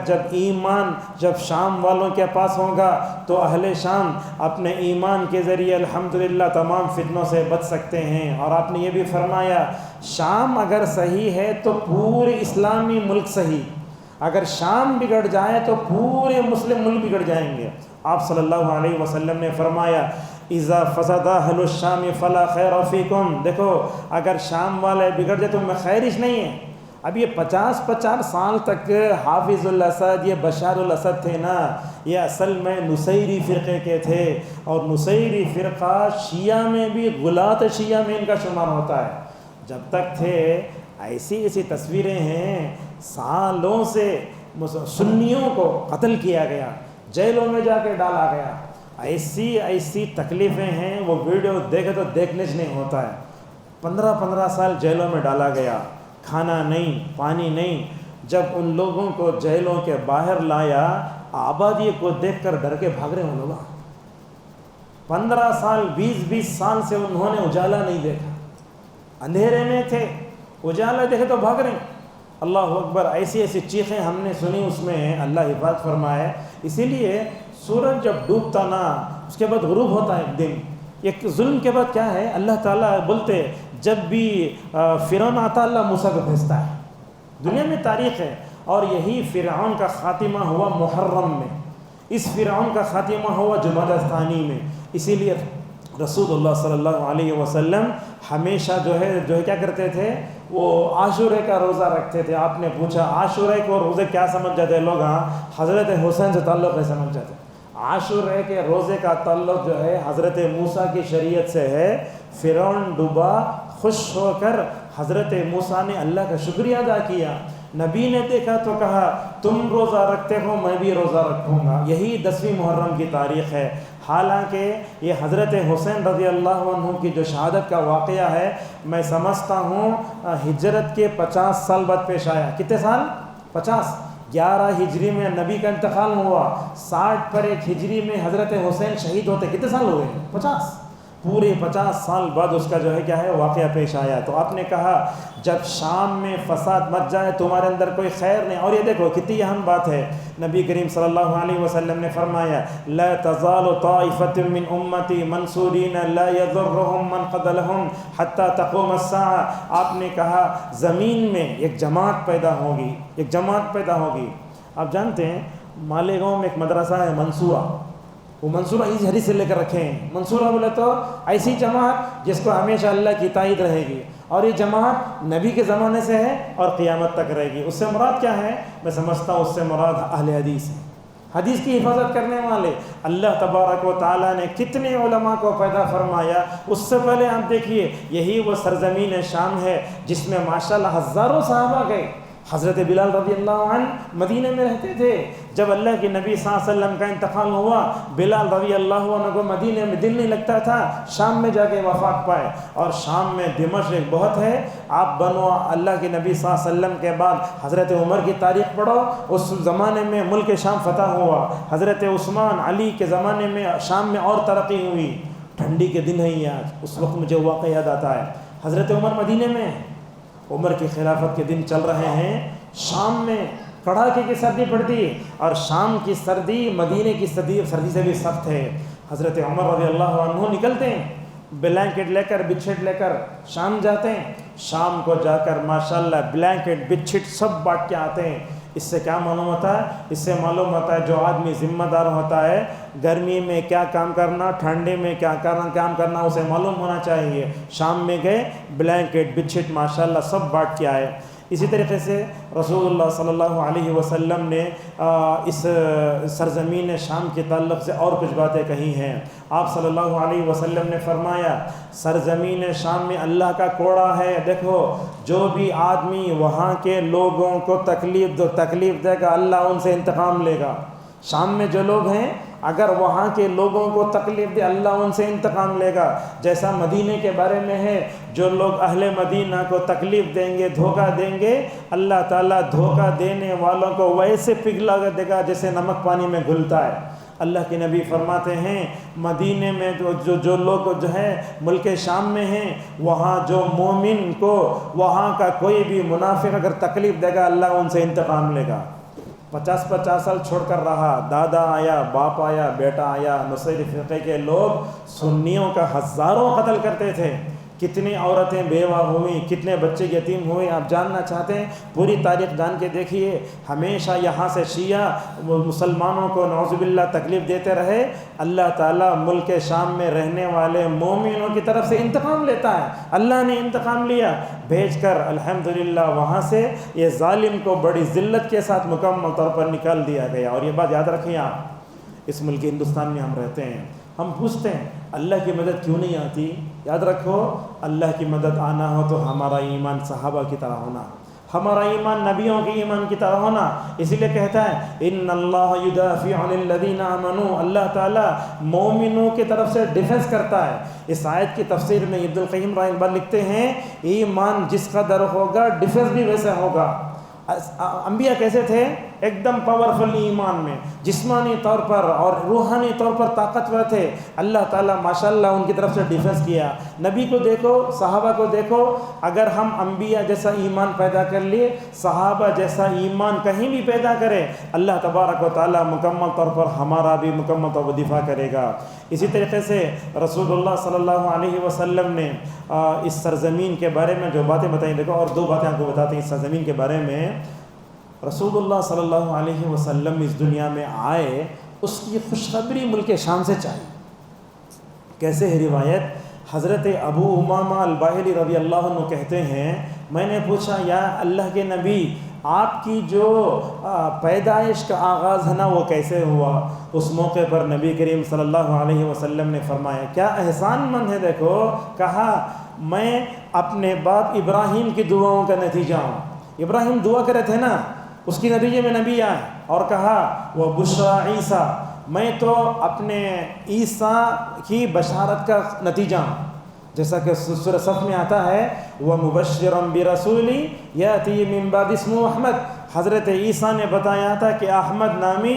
جب شام والوں کے پاس ہوگا تو اہل شام اپنے ایمان کے ذریعے الحمدللہ تمام فتنوں سے بچ سکتے ہیں۔ اور آپ نے یہ بھی فرمایا شام اگر صحیح ہے تو پورے اسلامی ملک صحیح، اگر شام بگڑ جائے تو پورے مسلم ملک بگڑ جائیں گے۔ آپ صلی اللہ علیہ وسلم نے فرمایا اذا فسد اہل الشام فلا خیر فیکم، دیکھو اگر شام والے بگڑ جائے تو میں خیرش نہیں ہے۔ اب یہ 50 سال تک حافظ الاسد، یہ بشار الاسد تھے نا، یہ اصل میں نصیری فرقے کے تھے، اور نصیری فرقہ شیعہ میں بھی غلاۃ شیعہ میں ان کا شمار ہوتا ہے۔ جب تک تھے ایسی تصویریں ہیں، سالوں سے سنیوں کو قتل کیا گیا، جیلوں میں جا کے ڈالا گیا، ایسی تکلیفیں ہیں، وہ ویڈیو دیکھے تو دیکھنے سے نہیں ہوتا ہے۔ 15 سال جیلوں میں ڈالا گیا، کھانا نہیں، پانی نہیں۔ جب ان لوگوں کو جیلوں کے باہر لایا، آبادی کو دیکھ کر ڈر کے بھاگ رہے ہیں لوگ۔ 15 سال 20 سال سے انہوں نے اجالا نہیں دیکھا، اندھیرے میں تھے، اجالا دیکھے تو بھاگ رہے ہیں۔ اللہ اکبر، ایسی چیخیں ہم نے سنی، اس میں اللہ حفاظت فرمائے۔ اسی لیے سورج جب ڈوبتا نا، اس کے بعد غروب ہوتا ہے ایک دن، ایک ظلم کے بعد کیا ہے، اللہ تعالیٰ بولتے جب بھی فرعون آتا اللہ موسیٰ کو بھیجتا ہے۔ دنیا میں تاریخ ہے، اور یہی فرعون کا خاتمہ ہوا محرم میں، اس فرعون کا خاتمہ ہوا جمادی ثانی میں۔ اسی لیے رسول اللہ صلی اللہ علیہ وسلم ہمیشہ جو ہے کیا کرتے تھے، وہ عاشورے کا روزہ رکھتے تھے۔ آپ نے پوچھا عاشورے کو روزے کیا سمجھ جاتے ہیں لوگ؟ ہاں، حضرت حسین سے تعلق ہے سمجھ جاتے ہیں۔ عاشورے کے روزے کا تعلق جو ہے حضرت موسیٰ کی شریعت سے ہے۔ فرعون ڈوبا، خوش ہو کر حضرت موسیٰ نے اللہ کا شکریہ ادا کیا۔ نبی نے دیکھا تو کہا تم روزہ رکھتے ہو، میں بھی روزہ رکھوں گا۔ یہی 10ویں محرم کی تاریخ ہے۔ حالانکہ یہ حضرت حسین رضی اللہ عنہ کی جو شہادت کا واقعہ ہے، میں سمجھتا ہوں ہجرت کے 50 سال بعد پیش آیا۔ کتنے سال؟ 50۔ 11 ہجری میں نبی کا انتقال ہوا، 60 پر 1 ہجری میں حضرت حسین شہید ہوتے۔ کتنے سال ہو گئے؟ 50۔ پورے 50 سال بعد اس کا جو ہے کیا ہے واقعہ پیش آیا۔ تو آپ نے کہا جب شام میں فساد مچ جائے تمہارے اندر کوئی خیر نہیں۔ اور یہ دیکھو کتنی اہم بات ہے، نبی کریم صلی اللہ علیہ وسلم نے فرمایا لا تزال طائفة من امتی منصورین لا یضرهم من قتلهم حتی تقوم الساعة۔ آپ نے کہا زمین میں ایک جماعت پیدا ہوگی، ایک جماعت پیدا ہوگی۔ آپ جانتے ہیں مالیگاؤں میں ایک مدرسہ ہے منصورہ، وہ منصورہ اس حدیث سے لے کر رکھے ہیں۔ منصورہ بولے تو ایسی جماعت جس کو ہمیشہ اللہ کی تائید رہے گی، اور یہ جماعت نبی کے زمانے سے ہے اور قیامت تک رہے گی۔ اس سے مراد کیا ہے؟ میں سمجھتا ہوں اس سے مراد اہل حدیث ہے، حدیث کی حفاظت کرنے والے۔ اللہ تبارک و تعالیٰ نے کتنے علماء کو پیدا فرمایا۔ اس سے پہلے آپ دیکھیے یہی وہ سرزمین شام ہے جس میں ماشاءاللہ ہزاروں صحابہ گئے۔ حضرت بلال رضی اللہ عنہ مدینہ میں رہتے تھے۔ جب اللہ کے نبی صلی اللہ علیہ وسلم کا انتقال ہوا، بلال رضی اللہ عنہ کو مدینہ میں دل نہیں لگتا تھا، شام میں جا کے وفات پائے۔ اور شام میں دمشق بہت ہے۔ آپ بنو اللہ کے نبی صلی اللہ علیہ وسلم کے بعد حضرت عمر کی تاریخ پڑھو، اس زمانے میں ملک شام فتح ہوا۔ حضرت عثمان علی کے زمانے میں شام میں اور ترقی ہوئی۔ ٹھنڈی کے دن ہے یہ آج، اس وقت مجھے واقعہ یاد آتا ہے، حضرت عمر مدینہ میں، عمر کی خلافت کے دن چل رہے ہیں، شام میں کڑاکے کی سردی پڑتی ہے، اور شام کی سردی مدینے کی سردی سے بھی سخت ہے۔ حضرت عمر رضی اللہ عنہ نکلتے ہیں، بلینکٹ لے کر بچھٹ لے کر شام جاتے ہیں۔ شام کو جا کر ماشاءاللہ بلینکٹ بچھٹ سب بانٹ کے آتے ہیں۔ اس سے کیا معلوم ہوتا ہے؟ اس سے معلوم ہوتا ہے جو آدمی ذمہ دار ہوتا ہے، گرمی میں کیا کام کرنا، ٹھنڈے میں کیا کام کرنا، اسے معلوم ہونا چاہیے۔ شام میں گئے، بلینکٹ بچھٹ ماشاءاللہ سب بانٹ کے آئے۔ اسی طریقے سے رسول اللہ صلی اللہ علیہ وسلم نے اس سرزمین شام کے تعلق سے اور کچھ باتیں کہی ہیں۔ آپ صلی اللہ علیہ وسلم نے فرمایا سرزمین شام میں اللہ کا کوڑا ہے، دیکھو جو بھی آدمی وہاں کے لوگوں کو تکلیف دے گا اللہ ان سے انتقام لے گا۔ شام میں جو لوگ ہیں اگر وہاں کے لوگوں کو تکلیف دے اللہ ان سے انتقام لے گا۔ جیسا مدینہ کے بارے میں ہے، جو لوگ اہل مدینہ کو تکلیف دیں گے، دھوکہ دیں گے، اللہ تعالیٰ دھوکہ دینے والوں کو ویسے پگھلا دے گا جیسے نمک پانی میں گھلتا ہے۔ اللہ کے نبی فرماتے ہیں مدینہ میں جو لوگ جو ہے ملک شام میں ہیں، وہاں جو مومن کو وہاں کا کوئی بھی منافق اگر تکلیف دے گا اللہ ان سے انتقام لے گا۔ 50 سال چھوڑ کر رہا، دادا آیا، باپ آیا، بیٹا آیا، نصیری فرقے کے لوگ سنیوں کا ہزاروں قتل کرتے تھے، کتنی عورتیں بیوہ ہوئیں، کتنے بچے یتیم ہوئے. آپ جاننا چاہتے ہیں پوری تاریخ جان کے دیکھیے. ہمیشہ یہاں سے شیعہ مسلمانوں کو نعوذ باللہ تکلیف دیتے رہے، اللہ تعالیٰ ملک شام میں رہنے والے مومنوں کی طرف سے انتقام لیتا ہے. اللہ نے انتقام لیا بھیج کر الحمدللہ وہاں سے یہ ظالم کو بڑی ذلت کے ساتھ مکمل طور پر نکال دیا گیا. اور یہ بات یاد رکھیں آپ، اس ملک ہندوستان میں ہم رہتے ہیں، ہم پوچھتے ہیں اللہ کی مدد کیوں نہیں آتی؟ یاد رکھو اللہ کی مدد آنا ہو تو ہمارا ایمان صحابہ کی طرح ہونا، ہمارا ایمان نبیوں کے ایمان کی طرح ہونا. اسی لیے کہتا ہے ان اللہ یدافع عن الذین آمنوا، اللہ تعالیٰ مومنوں کی طرف سے ڈیفنس کرتا ہے. اس آیت کی تفسیر میں ابن القیم رحمہ اللہ لکھتے ہیں ایمان جس قدر ہوگا ڈیفنس بھی ویسا ہوگا. انبیاء کیسے تھے؟ ایک دم پاورفل ایمان میں، جسمانی طور پر اور روحانی طور پر طاقتور تھے. اللہ تعالیٰ ماشاءاللہ ان کی طرف سے ڈیفنس کیا. نبی کو دیکھو، صحابہ کو دیکھو، اگر ہم انبیاء جیسا ایمان پیدا کر لیے، صحابہ جیسا ایمان کہیں بھی پیدا کرے، اللہ تبارک و تعالیٰ مکمل طور پر ہمارا بھی مکمل طور پر دفاع کرے گا. اسی طریقے سے رسول اللہ صلی اللہ علیہ وسلم نے اس سرزمین کے بارے میں جو باتیں بتائیں، دیکھو اور دو باتیں آپ کو بتاتے ہیں اس سرزمین کے بارے میں. رسول اللہ صلی اللہ علیہ وسلم اس دنیا میں آئے، اس کی خوشخبری ملک شام سے چاہیے. کیسے ہے روایت؟ حضرت ابو امامہ الباہلی رضی اللہ عنہ کہتے ہیں میں نے پوچھا یا اللہ کے نبی آپ کی جو پیدائش کا آغاز ہے نا وہ کیسے ہوا؟ اس موقع پر نبی کریم صلی اللہ علیہ وسلم نے فرمایا کیا احسان مند ہے. دیکھو کہا میں اپنے باپ ابراہیم کی دعاؤں کا نتیجہ ہوں. ابراہیم دعا کرے تھے نا، اس کی نتیجے میں نبی آئے. اور کہا وہ بشرا عیسیٰ، میں تو اپنے عیسیٰ کی بشارت کا نتیجہ ہوں. جیسا کہ سورہ صف میں آتا ہے وہ مبشرم برسول یاتی من بعد اسمہ احمد، حضرت عیسیٰ نے بتایا تھا کہ احمد نامی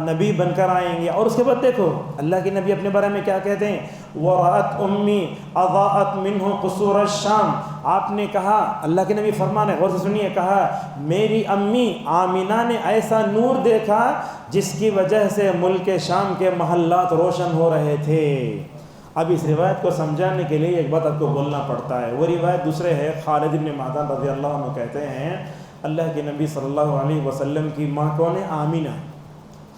نبی بن کر آئیں گے. اور اس کے بعد دیکھو اللہ کے نبی اپنے بارے میں کیا کہتے ہیں وَرَأَتْ أُمِّي أَضَاءَتْ مِنْهُ قُصُورَ الشَّامِ. آپ نے کہا، اللہ کے نبی فرمان ہے، غور سے سنیے، کہا میری امی آمینہ نے ایسا نور دیکھا جس کی وجہ سے ملک شام کے محلات روشن ہو رہے تھے. اب اس روایت کو سمجھانے کے لیے ایک بات آپ کو بولنا پڑتا ہے. وہ روایت دوسرے ہے، خالد بن معدان رضی اللہ عنہ کہتے ہیں اللہ کے نبی صلی اللہ علیہ وسلم کی ماں کون ہے؟ آمینہ.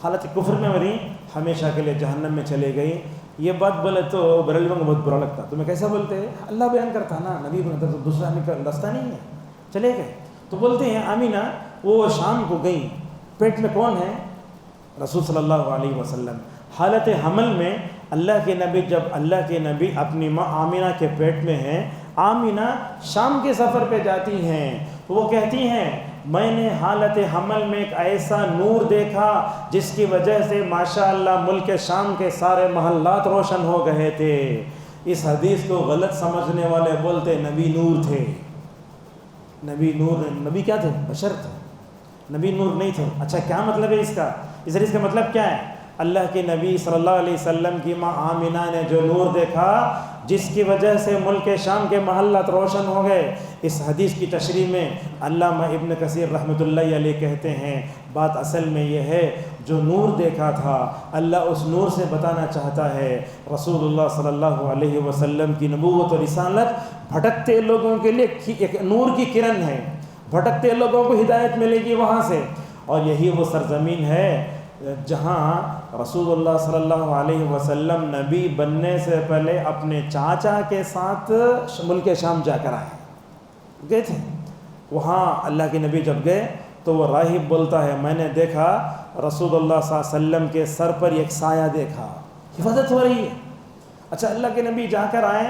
حالت کفر میں مری، ہمیشہ کے لیے جہنم میں چلے گئی. یہ بات بولے تو بریلویوں کو بہت برا لگتا، تمہیں کیسا بولتے ہیں؟ اللہ بیان کرتا نا، نبی بنتا تو دوسرا آدمی کا رستہ نہیں ہے. چلے گئے تو بولتے ہیں آمینہ وہ شام کو گئی، پیٹ میں کون ہے؟ رسول صلی اللہ علیہ وسلم. حالت حمل میں اللہ کے نبی، جب اللہ کے نبی اپنی ماں آمینہ کے پیٹ میں ہیں، آمینہ شام کے سفر پہ جاتی ہیں، وہ کہتی ہیں میں نے حالت حمل میں ایک ایسا نور دیکھا جس کی وجہ سے ماشاءاللہ ملک شام کے سارے محلات روشن ہو گئے تھے. اس حدیث کو غلط سمجھنے والے بولتے نبی نور تھے. نبی نور، نبی کیا تھے؟ بشر تھے، نبی نور نہیں تھے. اچھا کیا مطلب ہے اس کا؟ اس حدیث کا مطلب کیا ہے؟ اللہ کے نبی صلی اللہ علیہ وسلم کی ماں آمینہ نے جو نور دیکھا جس کی وجہ سے ملک شام کے محلات روشن ہو گئے. اس حدیث کی تشریح میں علامہ ابن کثیر رحمۃ اللہ علیہ کہتے ہیں بات اصل میں یہ ہے جو نور دیکھا تھا اللہ اس نور سے بتانا چاہتا ہے رسول اللہ صلی اللہ علیہ وسلم کی نبوت و رسالت بھٹکتے لوگوں کے لیے ایک نور کی کرن ہے. بھٹکتے لوگوں کو ہدایت ملے گی وہاں سے. اور یہی وہ سرزمین ہے جہاں رسول اللہ صلی اللہ علیہ وسلم نبی بننے سے پہلے اپنے چاچا کے ساتھ ملک شام جا کر گئے تھے. وہاں اللہ کے نبی جب گئے تو وہ راہب بولتا ہے میں نے دیکھا رسول اللہ صلی اللہ علیہ وسلم کے سر پر ایک سایہ دیکھا، حفاظت ہو رہی ہے. اچھا اللہ کے نبی جا کر آئے،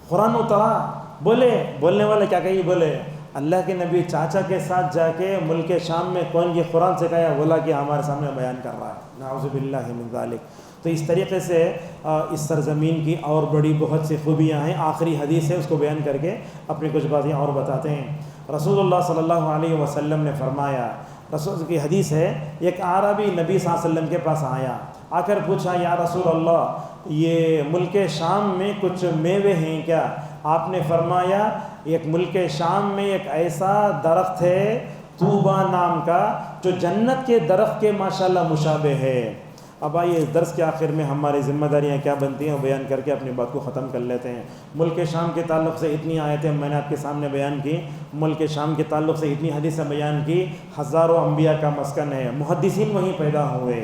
قرآن اترا، بولنے والے کیا کہیے؟ بولے اللہ کے نبی چاچا کے ساتھ جا کے ملک شام میں کون یہ قرآن سے کہا بولا کہ ہمارے سامنے بیان کر رہا ہے. نعوذ باللہ من ذالک. تو اس طریقے سے اس سرزمین کی اور بڑی بہت سی خوبیاں ہیں. آخری حدیث ہے، اس کو بیان کر کے اپنی کچھ باتیں اور بتاتے ہیں. رسول اللہ صلی اللہ علیہ وسلم نے فرمایا، رسول کی حدیث ہے، ایک عربی نبی صلی اللہ علیہ وسلم کے پاس آیا، آ کر پوچھا یا رسول اللہ یہ ملک شام میں کچھ میوے ہیں کیا؟ آپ نے فرمایا ایک ملک شام میں ایک ایسا درخت ہے طوبہ نام کا جو جنت کے درخت کے ماشاءاللہ مشابہ ہے. اب آئیے درس کے آخر میں ہماری ذمہ داریاں کیا بنتی ہیں وہ بیان کر کے اپنی بات کو ختم کر لیتے ہیں۔ ملک شام کے تعلق سے اتنی آیتیں میں نے آپ کے سامنے بیان کی، ملک شام کے تعلق سے اتنی حدیثیں بیان کی، ہزاروں انبیاء کا مسکن ہے، محدثین وہیں پیدا ہوئے۔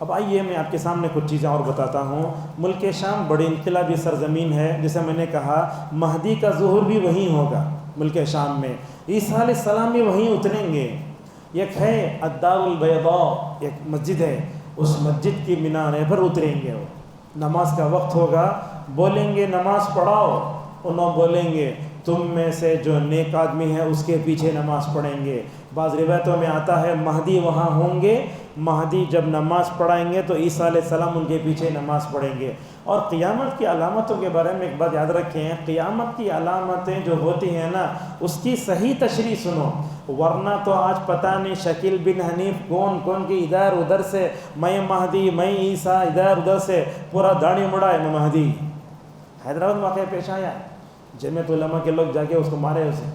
اب آئیے میں آپ کے سامنے کچھ چیزیں اور بتاتا ہوں۔ ملک شام بڑی انقلابی سرزمین ہے، جسے میں نے کہا مہدی کا ظہور بھی وہیں ہوگا ملک شام میں، عیسیٰ علیہ السلام بھی وہیں اتریں گے۔ ایک ہے الدار البیضاء، ایک مسجد ہے، اس مسجد کی مینارے پر اتریں گے وہ، نماز کا وقت ہوگا، بولیں گے نماز پڑھاؤ، انہوں بولیں گے تم میں سے جو نیک آدمی ہے اس کے پیچھے نماز پڑھیں گے۔ بعض روایتوں میں آتا ہے مہدی وہاں ہوں گے، مہدی جب نماز پڑھائیں گے تو عیسیٰ علیہ السلام ان کے پیچھے نماز پڑھیں گے۔ اور قیامت کی علامتوں کے بارے میں ایک بات یاد رکھیں، قیامت کی علامتیں جو ہوتی ہیں نا اس کی صحیح تشریح سنو، ورنہ تو آج پتہ نہیں شکیل بن حنیف کون کون کی ادھر ادھر سے میں مہدی میں عیسیٰ، ادھر ادھر سے پورا داڑھی مڑا ہے میں مہدی۔ حیدرآباد میں واقعہ پیش آیا، جمعیت علماء کے لوگ جا کے اس کو مارے اسے،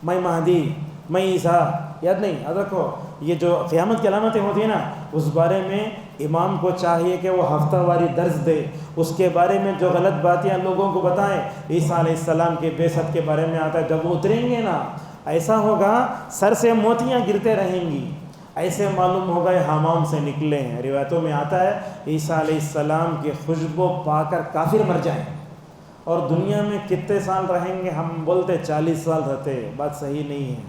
میں مہدی میں عیسیٰ، یاد نہیں؟ یاد رکھو، یہ جو قیامت کی علامتیں ہوتی ہیں نا اس بارے میں امام کو چاہیے کہ وہ ہفتہ واری درس دے، اس کے بارے میں جو غلط باتیں لوگوں کو بتائیں۔ عیسیٰ علیہ السلام کے بعثت کے بارے میں آتا ہے، جب وہ اتریں گے نا ایسا ہوگا سر سے موتیاں گرتے رہیں گی، ایسے معلوم ہوگا یہ حمام سے نکلے ہیں۔ روایتوں میں آتا ہے عیسیٰ علیہ السلام کی خوشبو پا کر کافر مر جائیں، اور دنیا میں کتنے سال رہیں گے؟ ہم بولتے 40 سال رہتے، بات صحیح نہیں ہے،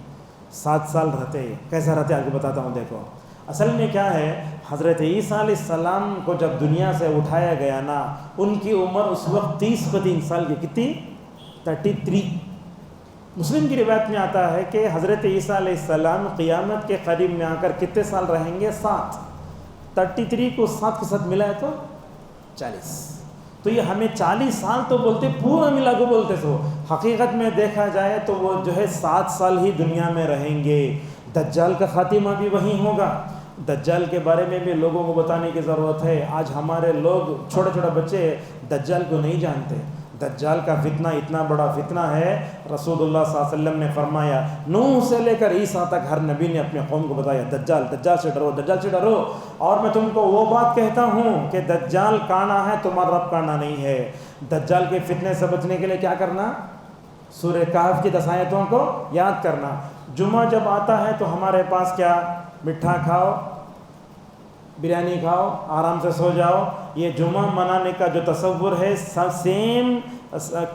7 سال رہتے۔ کیسا رہتے آپ کو بتاتا ہوں، دیکھو اصل میں کیا ہے، حضرت عیسیٰ علیہ السلام کو جب دنیا سے اٹھایا گیا نا ان کی عمر اس وقت 30 سال کی، کتنی؟ 33۔ مسلم کی روایت میں آتا ہے کہ حضرت عیسیٰ علیہ السلام قیامت کے قریب میں آ کر کتنے سال رہیں گے؟ 7۔ 33 کو 7 کے ساتھ ملا ہے تو 40۔ تو یہ ہمیں 40 سال تو بولتے، پورا ملا کو بولتے سو، حقیقت میں دیکھا جائے تو وہ جو ہے 7 سال ہی دنیا میں رہیں گے۔ دجال کا خاتمہ بھی وہیں ہوگا۔ دجال کے بارے میں بھی لوگوں کو بتانے کی ضرورت ہے۔ آج ہمارے لوگ چھوٹے چھوٹے بچے دجال کو نہیں جانتے۔ دجال کا فتنہ اتنا بڑا فتنہ ہے، رسول اللہ صلی اللہ علیہ وسلم نے فرمایا نوح سے لے کر عیسیٰ تک ہر نبی نے اپنے قوم کو بتایا دجال، دجال سے ڈرو، دجال سے ڈرو۔ اور میں تم کو وہ بات کہتا ہوں کہ دجال کانا ہے، تمہارا رب کانا نہیں ہے۔ دجال کے فتنے سے بچنے کے لیے کیا کرنا؟ سورہ کہف کی 10 آیتوں کو یاد کرنا۔ جمعہ جب آتا ہے تو ہمارے پاس کیا؟ مٹھا کھاؤ، بریانی کھاؤ، آرام سے سو جاؤ۔ یہ جمعہ منانے کا جو تصور ہے سیم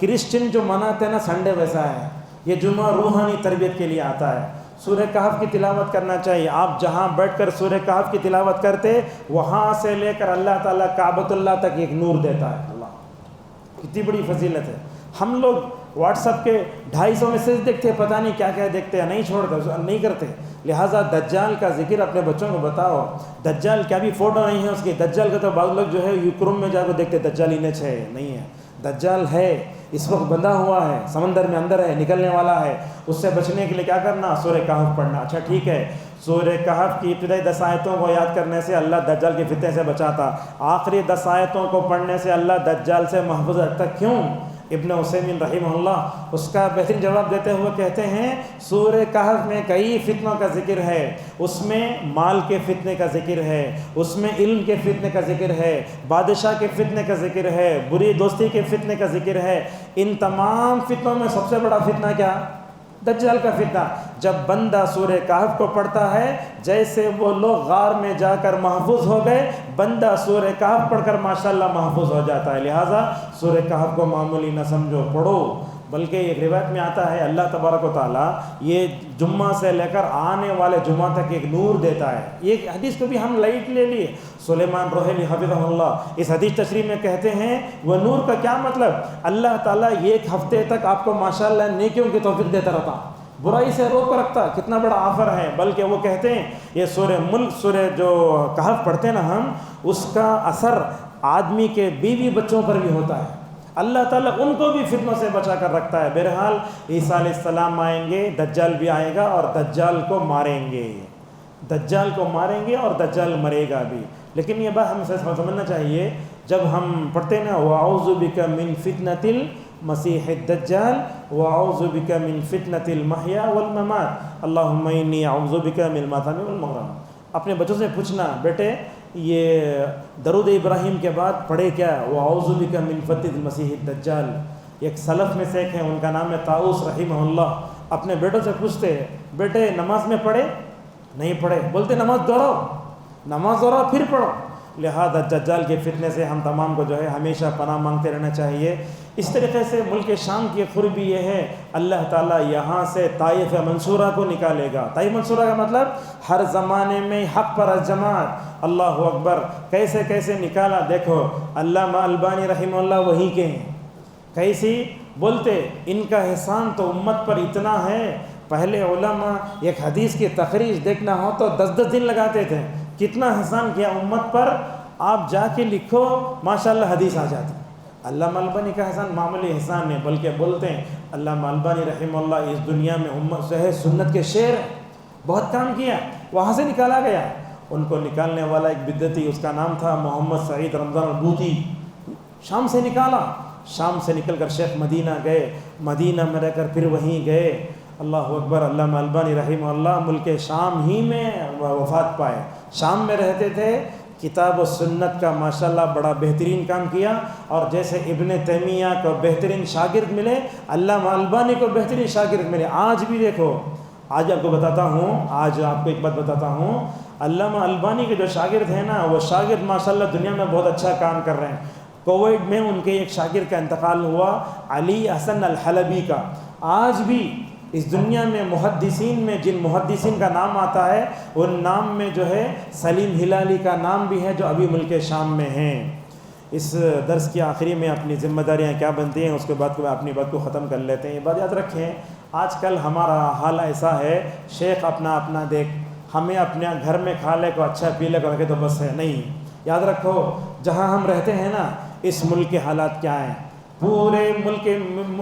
کرسچن جو مناتے ہیں نا سنڈے ویسا ہے۔ یہ جمعہ روحانی تربیت کے لیے آتا ہے۔ سورہ کہف کی تلاوت کرنا چاہیے۔ آپ جہاں بیٹھ کر سورہ کہف کی تلاوت کرتے وہاں سے لے کر اللہ تعالیٰ کعبۃ اللہ تک ایک نور دیتا ہے۔ اللہ کتنی بڑی فضیلت ہے۔ ہم لوگ واٹس ایپ کے 250 میسیج دیکھتے، پتہ نہیں کیا کیا دیکھتے ہیں، نہیں چھوڑتے، نہیں کرتے۔ لہٰذا دجال کا ذکر اپنے بچوں کو بتاؤ۔ دجال کیا بھی فوٹو نہیں ہے اس کی، دجال کا تو بعض لوگ جو ہے یوکرم میں جا کے دیکھتے دجال انچ ہے، نہیں ہے، دجال ہے، اس وقت بندھا ہوا ہے، سمندر میں اندر ہے، نکلنے والا ہے۔ اس سے بچنے کے لیے کیا کرنا؟ سورہ کہف پڑھنا۔ اچھا ٹھیک ہے، سورہ کہف کی ابتدائی 10 آیتوں کو یاد کرنے سے اللہ دجال کے فتنے سے بچاتا، آخری 10 آیتوں کو پڑھنے سے اللہ دجال سے محفوظ رکھتا۔ کیوں؟ ابن عثیمین رحمہ اللہ اس کا بہترین جواب دیتے ہوئے کہتے ہیں سورہ کہف میں کئی فتنوں کا ذکر ہے، اس میں مال کے فتنے کا ذکر ہے، اس میں علم کے فتنے کا ذکر ہے، بادشاہ کے فتنے کا ذکر ہے، بری دوستی کے فتنے کا ذکر ہے۔ ان تمام فتنوں میں سب سے بڑا فتنہ کیا؟ دجال کا فتنہ۔ جب بندہ سورہ کہف کو پڑھتا ہے جیسے وہ لوگ غار میں جا کر محفوظ ہو گئے، بندہ سورہ کہف پڑھ کر ماشاءاللہ محفوظ ہو جاتا ہے۔ لہٰذا سورہ کہف کو معمولی نہ سمجھو، پڑھو۔ بلکہ ایک روایت میں آتا ہے اللہ تبارک و تعالیٰ یہ جمعہ سے لے کر آنے والے جمعہ تک ایک نور دیتا ہے۔ یہ حدیث کو بھی ہم لائٹ لے لیے، سلیمان روحیلی حفظہ اللہ اس حدیث تشریح میں کہتے ہیں وہ نور کا کیا مطلب؟ اللہ تعالیٰ ایک ہفتے تک آپ کو ماشاءاللہ نیکیوں کی توفیق دیتا رہتا، برائی سے روک رکھتا۔ کتنا بڑا آفر ہے۔ بلکہ وہ کہتے ہیں یہ سورہ ملک، سورہ جو کہف پڑھتے ہیں نا ہم، اس کا اثر آدمی کے بیوی بچوں پر بھی ہوتا ہے۔ اللہ تعالیٰ ان کو بھی فتنوں سے بچا کر رکھتا ہے۔ بہرحال عیسیٰ علیہ السلام آئیں گے، دجال بھی آئے گا اور دجال کو ماریں گے، دجال کو ماریں گے اور دجال مرے گا بھی۔ لیکن یہ بات ہمیں سمجھنا چاہیے، جب ہم پڑھتے ہیں نا وَأَعُوذُ بِكَ مِن فِتْنَةِ الْمَسِيحِ الدَّجَّالِ وَأَعُوذُ بِكَ مِن فِتْنَةِ الْمَحْيَا وَالْمَمَاتِ اللَّهُمَّ إِنِّي أَعُوذُ بِكَ مِنَ الْمَأْثَمِ وَالْمَغْرَمِ۔ اپنے بچوں سے پوچھنا بیٹے یہ درود ابراہیم کے بعد پڑھے کیا؟ وَأَعُوذُ بِكَ مِنْ فِتْنَةِ الْمَسِيحِ الدَّجَّالِ. ایک سلف میں سے ایک ہے، ان کا نام ہے طاؤس رحمہ اللہ. اپنے بیٹوں سے پوچھتے، بیٹے نماز میں پڑھے؟ نہیں پڑھے. بولتے نماز دوہراؤ پھر پڑھو. لہذا دجال کے فتنے سے ہم تمام کو جو ہے ہمیشہ پناہ مانگتے رہنا چاہیے. اس طریقے سے ملک شام کی قربی یہ ہے، اللہ تعالیٰ یہاں سے طائف منصورہ کو نکالے گا. طائف منصورہ کا مطلب ہر زمانے میں حق پر جماعت. اللہ اکبر. کیسے کیسے نکالا دیکھو. علامہ البانی رحمہ اللہ وہی کے ہیں. کیسی بولتے ان کا احسان تو امت پر اتنا ہے. پہلے علماء ایک حدیث کی تخریج دیکھنا ہو تو 10 دن لگاتے تھے. کتنا احسان کیا امت پر. آپ جا کے لکھو ماشاءاللہ حدیث آ جاتی. علامہ البانی کا احسان معمولی احسان نہیں، بلکہ بولتے ہیں علامہ البانی رحمہ اللہ اس دنیا میں امت سے ہے سنت کے شعر، بہت کام کیا. وہاں سے نکالا گیا. ان کو نکالنے والا ایک بدعتی، اس کا نام تھا محمد سعید رمضان البوطی. شام سے نکالا. شام سے نکل کر شیخ مدینہ گئے. مدینہ میں رہ کر پھر وہیں گئے. اللہ اکبر. علامہ البانی رحمہ اللہ ملک شام ہی میں وفات پائے. شام میں رہتے تھے. کتاب و سنت کا ماشاءاللہ بڑا بہترین کام کیا. اور جیسے ابن تیمیہ کو بہترین شاگرد ملے، علامہ البانی کو بہترین شاگرد ملے. آج بھی دیکھو، آج آپ کو بتاتا ہوں، آج آپ کو ایک بات بتاتا ہوں. علامہ البانی کے جو شاگرد ہیں نا، وہ شاگرد ماشاءاللہ دنیا میں بہت اچھا کام کر رہے ہیں. کوویڈ میں ان کے ایک شاگرد کا انتقال ہوا، علی حسن الحلبی کا. آج بھی اس دنیا میں محدثین میں جن محدثین کا نام آتا ہے، ان نام میں جو ہے سلیم ہلالی کا نام بھی ہے، جو ابھی ملک شام میں ہیں. اس درس کی آخری میں اپنی ذمہ داریاں کیا بنتی ہیں اس کے بعد اپنی بات کو ختم کر لیتے ہیں. یہ بات یاد رکھیں، آج کل ہمارا حال ایسا ہے، شیخ اپنا دیکھ، ہمیں اپنے گھر میں کھا لے کو اچھا پی لے کو رکھے تو بس ہے. نہیں، یاد رکھو جہاں ہم رہتے ہیں نا، اس ملک کے حالات کیا ہیں، پورے ملک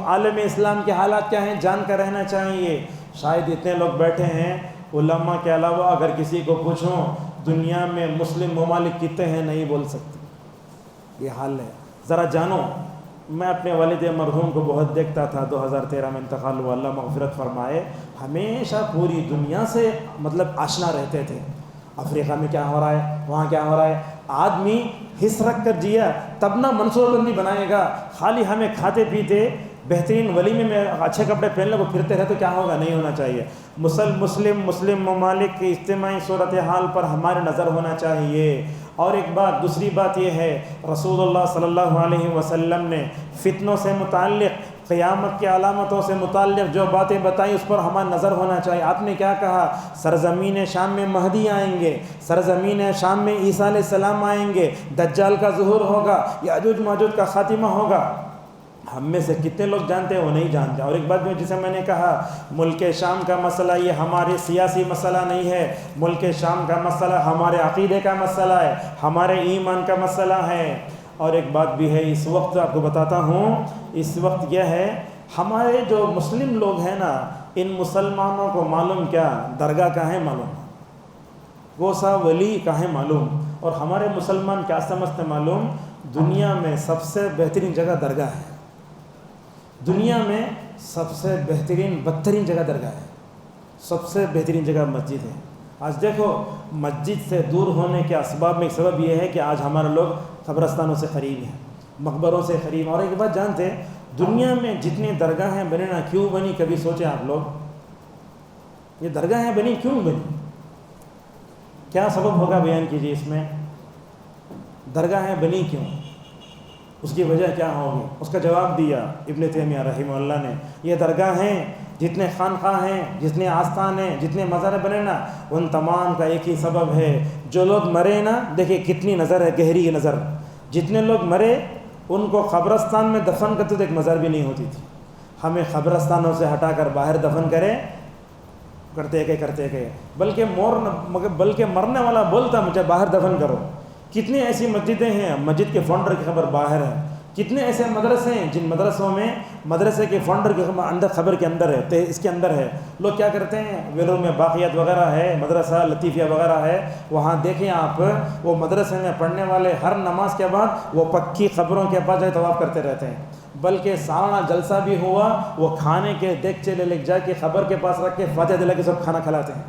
عالم اسلام کے حالات کیا ہیں، جان کر رہنا چاہیے. شاید اتنے لوگ بیٹھے ہیں، علماء کے علاوہ اگر کسی کو پوچھوں دنیا میں مسلم ممالک کتنے ہیں، نہیں بول سکتے. یہ حال ہے. ذرا جانو. میں اپنے والد مرحوم کو بہت دیکھتا تھا. 2013 میں انتقال ہوا، اللہ مغفرت فرمائے. ہمیشہ پوری دنیا سے مطلب آشنا رہتے تھے. افریقہ میں کیا ہو رہا ہے، وہاں کیا ہو رہا ہے. آدمی حص رکھ کر جیا تب نہ منصوبہ بندی بنائے گا. خالی ہمیں کھاتے پیتے بہترین ولیمے میں اچھے کپڑے پہن لے کو پھرتے رہے تو کیا ہوگا. نہیں ہونا چاہیے. مسلم ممالک کی اجتماعی صورتحال پر ہماری نظر ہونا چاہیے. اور ایک بات، دوسری بات یہ ہے، رسول اللہ صلی اللہ علیہ وسلم نے فتنوں سے متعلق، قیامت کی علامتوں سے متعلق جو باتیں بتائیں اس پر ہماری نظر ہونا چاہیے. آپ نے کیا کہا؟ سرزمین شام میں مہدی آئیں گے، سرزمین شام میں عیسیٰ علیہ السلام آئیں گے، دجال کا ظہور ہوگا، یاجوج ماجوج کا خاتمہ ہوگا. ہم میں سے کتنے لوگ جانتے ہیں؟ وہ نہیں جانتے. اور ایک بات میں جسے میں نے کہا، ملک شام کا مسئلہ یہ ہمارے سیاسی مسئلہ نہیں ہے. ملک شام کا مسئلہ ہمارے عقیدے کا مسئلہ ہے، ہمارے ایمان کا مسئلہ ہے. اور ایک بات بھی ہے، اس وقت آپ کو بتاتا ہوں، اس وقت یہ ہے، ہمارے جو مسلم لوگ ہیں نا، ان مسلمانوں کو معلوم کیا درگاہ کا ہے معلوم، گوسا ولی کا ہے معلوم. اور ہمارے مسلمان کیا سمجھتے معلوم؟ دنیا میں سب سے بہترین جگہ درگاہ ہے. دنیا میں سب سے بدترین جگہ درگاہ ہے. سب سے بہترین جگہ مسجد ہے. آج دیکھو، مسجد سے دور ہونے کے اسباب میں ایک سبب یہ ہے کہ آج ہمارے لوگ قبرستانوں سے قریب ہیں، مقبروں سے قریب. اور ایک بات جانتے ہیں، دنیا میں جتنی درگاہیں بنے نا، کیوں بنی؟ کبھی سوچیں آپ لوگ؟ یہ درگاہیں بنی کیوں بنی؟ کیا سبب ہوگا؟ بیان کیجیے. اس میں درگاہیں بنی کیوں؟ اس کی وجہ کیا ہوگی؟ اس کا جواب دیا ابن تیمیہ رحمہ اللہ نے. یہ درگاہیں، جتنے خانقاہ ہیں، جتنے آستان ہیں، جتنے مزار بنے نا، ان تمام کا ایک ہی سبب ہے. جو لوگ مرے نا، دیکھیں کتنی نظر ہے، گہری نظر. جتنے لوگ مرے ان کو قبرستان میں دفن کرتے تو ایک مزار بھی نہیں ہوتی تھی. ہمیں قبرستانوں سے ہٹا کر باہر دفن کرتے گئے. بلکہ مرنے والا بولتا مجھے باہر دفن کرو. کتنی ایسی مسجدیں ہیں، مسجد کے فاؤنڈر کی خبر باہر ہے. کتنے ایسے مدرسے ہیں جن مدرسوں میں مدرسے کے فاؤنڈر کی خبر کے اندر ہے، اس کے اندر ہے. لوگ کیا کرتے ہیں، ویلور میں باقیات وغیرہ ہے، مدرسہ لطیفیہ وغیرہ ہے، وہاں دیکھیں آپ، وہ مدرسے میں پڑھنے والے ہر نماز کے بعد وہ پکی قبروں کے پاس جائے طواف کرتے رہتے ہیں. بلکہ سالانہ جلسہ بھی ہوا، وہ کھانے کے دیگچے لے جا کے قبر کے پاس رکھ کے فاتحہ دلا کے سب کھانا کھلاتے ہیں.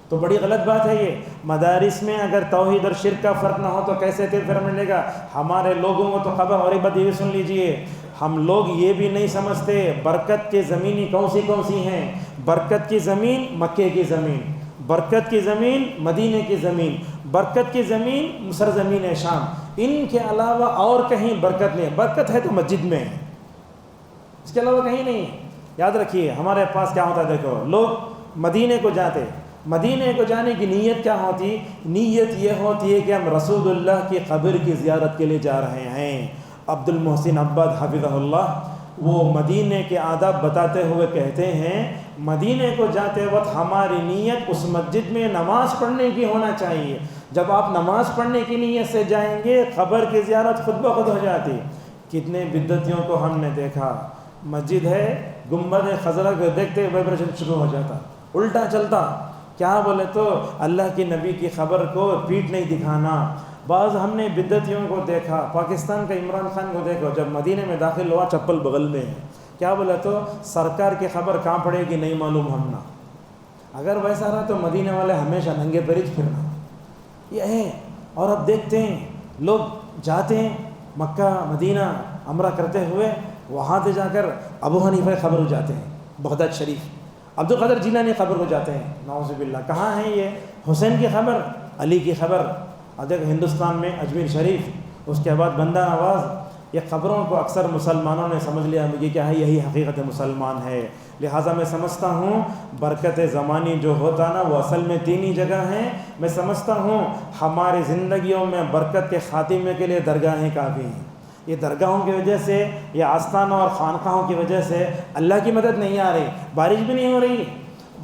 تو بڑی غلط بات ہے یہ. مدارس میں اگر توحید اور شرک کا فرق نہ ہو تو کیسے پھر ملے گا؟ ہمارے لوگوں کو تو خبر. اور ایک بات یہ بھی سن لیجئے، ہم لوگ یہ بھی نہیں سمجھتے برکت کی زمینیں کون سی ہیں. برکت کی زمین مکے کی زمین، برکت کی زمین مدینے کی زمین، برکت کی زمین سرزمین شام. ان کے علاوہ اور کہیں برکت نہیں ہے. برکت ہے تو مسجد میں ہے، اس کے علاوہ کہیں نہیں ہے. یاد رکھیے ہمارے پاس کیا ہوتا ہے، دیکھو لوگ مدینے کو جاتے، مدینے کو جانے کی نیت کیا ہوتی؟ نیت یہ ہوتی ہے کہ ہم رسول اللہ کی قبر کی زیارت کے لیے جا رہے ہیں. عبد المحسن عباد حفظہ اللہ وہ مدینے کے آداب بتاتے ہوئے کہتے ہیں، مدینے کو جاتے وقت ہماری نیت اس مسجد میں نماز پڑھنے کی ہونا چاہیے. جب آپ نماز پڑھنے کی نیت سے جائیں گے قبر کی زیارت خود بخود ہو جاتی. کتنے بدعتیوں کو ہم نے دیکھا، مسجد ہے، گنبد خضرا کو دیکھتے وائبریشن شروع ہو جاتا، الٹا چلتا. کیا بولے تو اللہ کے نبی کی خبر کو پیٹ نہیں دکھانا. بعض ہم نے بدعتیوں کو دیکھا، پاکستان کا عمران خان کو دیکھو، جب مدینے میں داخل ہوا چپل بغل میں ہے. کیا بولا تو سرکار کی خبر کہاں پڑے گی نہیں معلوم ہم نا. اگر ویسا رہا تو مدینے والے ہمیشہ ننگے پیرج پھرنا یہ ہے. اور اب دیکھتے ہیں لوگ جاتے ہیں مکہ مدینہ عمرہ کرتے ہوئے، وہاں سے جا کر ابو حنیفہ کی قبر ہو جاتے ہیں، بغداد شریف عبد القادر جیلانی قبر ہو جاتے ہیں. نعوذ باللہ. کہاں ہیں یہ؟ حسین کی خبر، علی کی خبر. ادھر ہندوستان میں اجمیر شریف، اس کے بعد بندہ نواز. یہ خبروں کو اکثر مسلمانوں نے سمجھ لیا مجھے کیا ہے یہی حقیقت مسلمان ہے. لہٰذا میں سمجھتا ہوں برکت زمانی جو ہوتا نا وہ اصل میں تین ہی جگہ ہیں. میں سمجھتا ہوں ہماری زندگیوں میں برکت کے خاتمے کے لیے درگاہیں کافی ہیں. یہ درگاہوں کی وجہ سے، یہ آستانوں اور خانقاہوں کی وجہ سے اللہ کی مدد نہیں آ رہی، بارش بھی نہیں ہو رہی،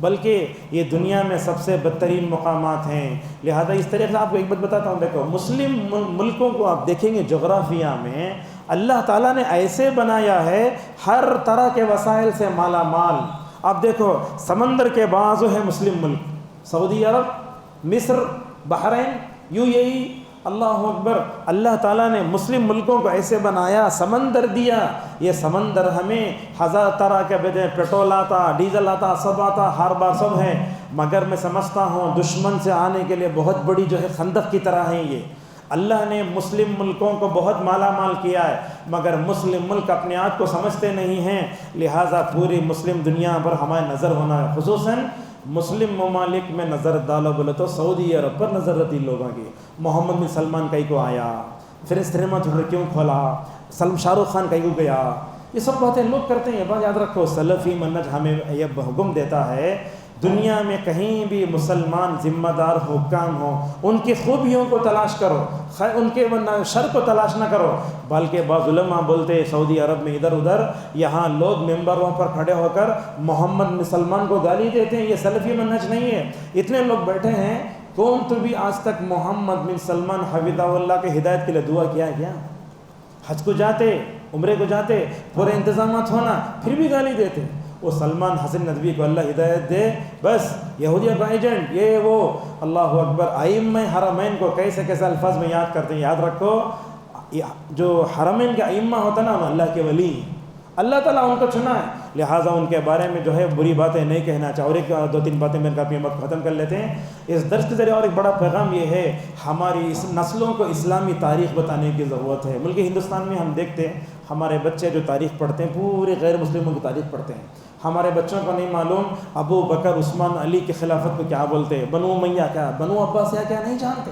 بلکہ یہ دنیا میں سب سے بدترین مقامات ہیں. لہذا اس طریقے سے آپ کو ایک بات بتاتا ہوں، دیکھو مسلم ملکوں کو آپ دیکھیں گے جغرافیہ میں اللہ تعالیٰ نے ایسے بنایا ہے ہر طرح کے وسائل سے مالا مال. آپ دیکھو سمندر کے بازو ہے مسلم ملک، سعودی عرب، مصر، بحرین، UAE. اللہ اکبر. اللہ تعالیٰ نے مسلم ملکوں کو ایسے بنایا، سمندر دیا. یہ سمندر ہمیں ہزار طرح کے پیٹرول آتا، ڈیزل آتا، سب آتا، ہر بار سب ہے. مگر میں سمجھتا ہوں دشمن سے آنے کے لیے بہت بڑی جو ہے خندق کی طرح ہے یہ. اللہ نے مسلم ملکوں کو بہت مالا مال کیا ہے، مگر مسلم ملک اپنے آپ کو سمجھتے نہیں ہیں. لہٰذا پوری مسلم دنیا پر ہماری نظر ہونا ہے، خصوصاً مسلم ممالک میں نظر ڈالو بولے تو سعودی عرب پر نظر رہتی لوگوں کی. محمد بن سلمان کہیں کو آیا، پھر سنیما تھیٹر کیوں کھولا، شاہ رخ خان کہیں کو گیا. یہ سب باتیں لوگ کرتے ہیں. بات یاد رکھو سلفی منہج ہمیں یہ حکم دیتا ہے دنیا میں کہیں بھی مسلمان ذمہ دار حکام ہوں ان کی خوبیوں کو تلاش کرو، ان کے شر کو تلاش نہ کرو. بلکہ بعض علماء بولتے سعودی عرب میں ادھر ادھر یہاں لوگ ممبروں پر کھڑے ہو کر محمد بن سلمان کو گالی دیتے ہیں. یہ سلفی منہج نہیں ہے. اتنے لوگ بیٹھے ہیں، کون تو بھی آج تک محمد بن سلمان حفظہ اللہ کے ہدایت کے لیے دعا کیا ہے کیا؟ حج کو جاتے، عمرے کو جاتے، پورے انتظامات ہونا، پھر بھی گالی دیتے. وہ سلمان حسن ندوی کو اللہ ہدایت دے، بس یہودیوں کا ایجنٹ یہ وہ. اللہ اکبر. ائمہ حرمین کو کیسے کیسے الفاظ میں یاد کرتے ہیں. یاد رکھو جو حرمین کے ائمہ ہوتا نا وہ اللہ کے ولی، اللہ تعالیٰ ان کو چنا ہے. لہٰذا ان کے بارے میں جو ہے بری باتیں نہیں کہنا چاہو. اور ایک دو تین باتیں میرے اپنی وقت ختم کر لیتے ہیں اس درس کے ذریعے. اور ایک بڑا پیغام یہ ہے ہماری اس نسلوں کو اسلامی تاریخ بتانے کی ضرورت ہے. ملک ہندوستان میں ہم دیکھتے ہیں ہمارے بچے جو تاریخ پڑھتے ہیں پورے غیر مسلموں کی تاریخ پڑھتے ہیں. ہمارے بچوں کو نہیں معلوم ابو بکر عثمان علی کی خلافت کو کیا بولتے ہیں، بنو امیہ کیا، بنو عباس کیا نہیں جانتے.